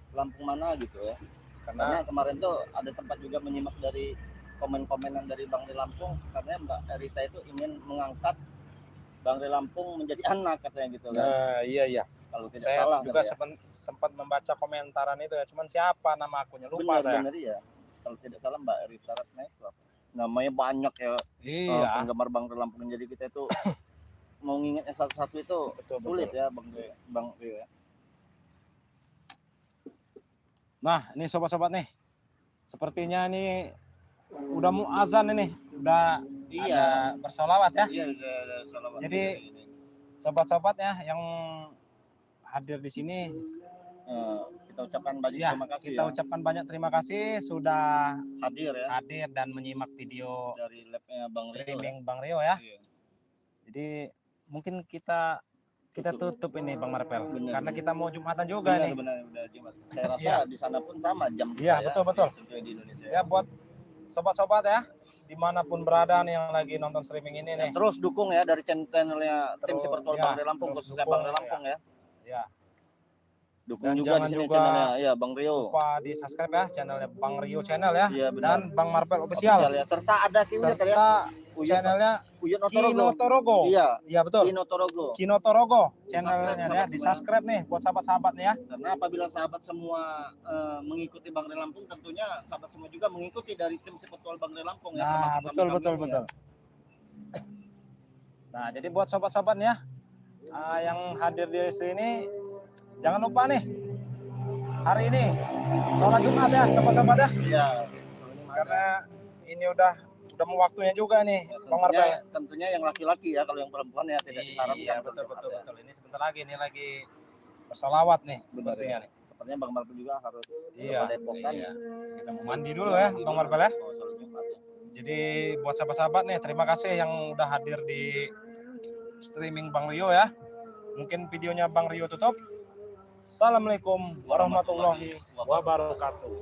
Lampung mana gitu ya? Karena kemarin tuh ada sempat juga menyimak dari komen-komenan dari Bang Ri Lampung, karena Mbak Erita itu ingin mengangkat Bang Ri Lampung menjadi anak katanya gitu kan. Iya. Kalau tidak Saya salah juga ya. sempat membaca komentaran itu ya. Cuman siapa nama akunnya lupa saya. Benar ya. Kalau tidak salah Mbak Erita Ratna itu apa? Namanya banyak ya. Iya. Penggemar Bang Ri Lampung, jadi kita itu mau ngingetnya satu-satu itu sulit ya Bang Rio ya. Nah, ini sobat-sobat nih. Sepertinya ini udah mau azan ini. Udah ada bersolawat ya. Iya, ada salawat. Jadi sobat-sobat ya yang hadir di sini kita ucapkan banyak ya, terima kasih. kita ucapkan banyak terima kasih sudah hadir dan menyimak video dari labnya Bang Rio. streaming Bang Rio ya. Iya. Jadi mungkin kita tutup ini Bang Marpel. Benar. Karena kita mau Jumatan juga nih. Benar, Jumat. Saya rasa Iya. di sana pun sama jam. Iya, kita betul. tentunya di Indonesia. Ya buat sobat-sobat ya dimanapun berada nih yang lagi nonton streaming ini nih. Terus dukung ya dari channelnya tim Terus, Sepertual ya, Bang Rio Lampung, terus khususnya dukung, Bang Rio Lampung ya. Ya. Dukung Dan juga jangan di sini juga channelnya ya Bang Rio. Lupa di subscribe ya channelnya Bang Rio channel ya. Iya, benar. Dan Bang Marpel official. Ya. Serta ada Uyut ya. Serta channelnya Uyut Kino Notorogo. Torogo. Iya, Iya betul. Kino Torogo. Kino Torogo channelnya Subscribe, ya. sahabat Di semua. subscribe nih buat sahabat-sahabat nih ya. Karena apabila sahabat semua mengikuti Bang Rio Lampung, tentunya sahabat semua juga mengikuti dari tim Sepertual Bang Rio Lampung ya. Nah, termasuk betul. kami ya. Nah, jadi buat sobat-sobat ya yang hadir di sini jangan lupa nih hari ini sholat Jumat ya sobat-sobat ya. Iya. Karena ini udah mau waktunya juga nih Bang Marpel. Tentunya yang laki-laki ya, kalau yang perempuan ya tidak disarankan. Iya, betul. Ini sebentar lagi nih lagi bersolawat nih Benar sepertinya ya. nih. Sepertinya Bang Marpel juga harus Iya. Depokan. Iya. Kita mau mandi dulu ya Bang Marpel ya. Mau sholat Jumat ya. Jadi buat sahabat-sahabat nih terima kasih yang udah hadir di streaming Bang Rio ya. Mungkin videonya Bang Rio tutup. Assalamualaikum warahmatullahi wabarakatuh.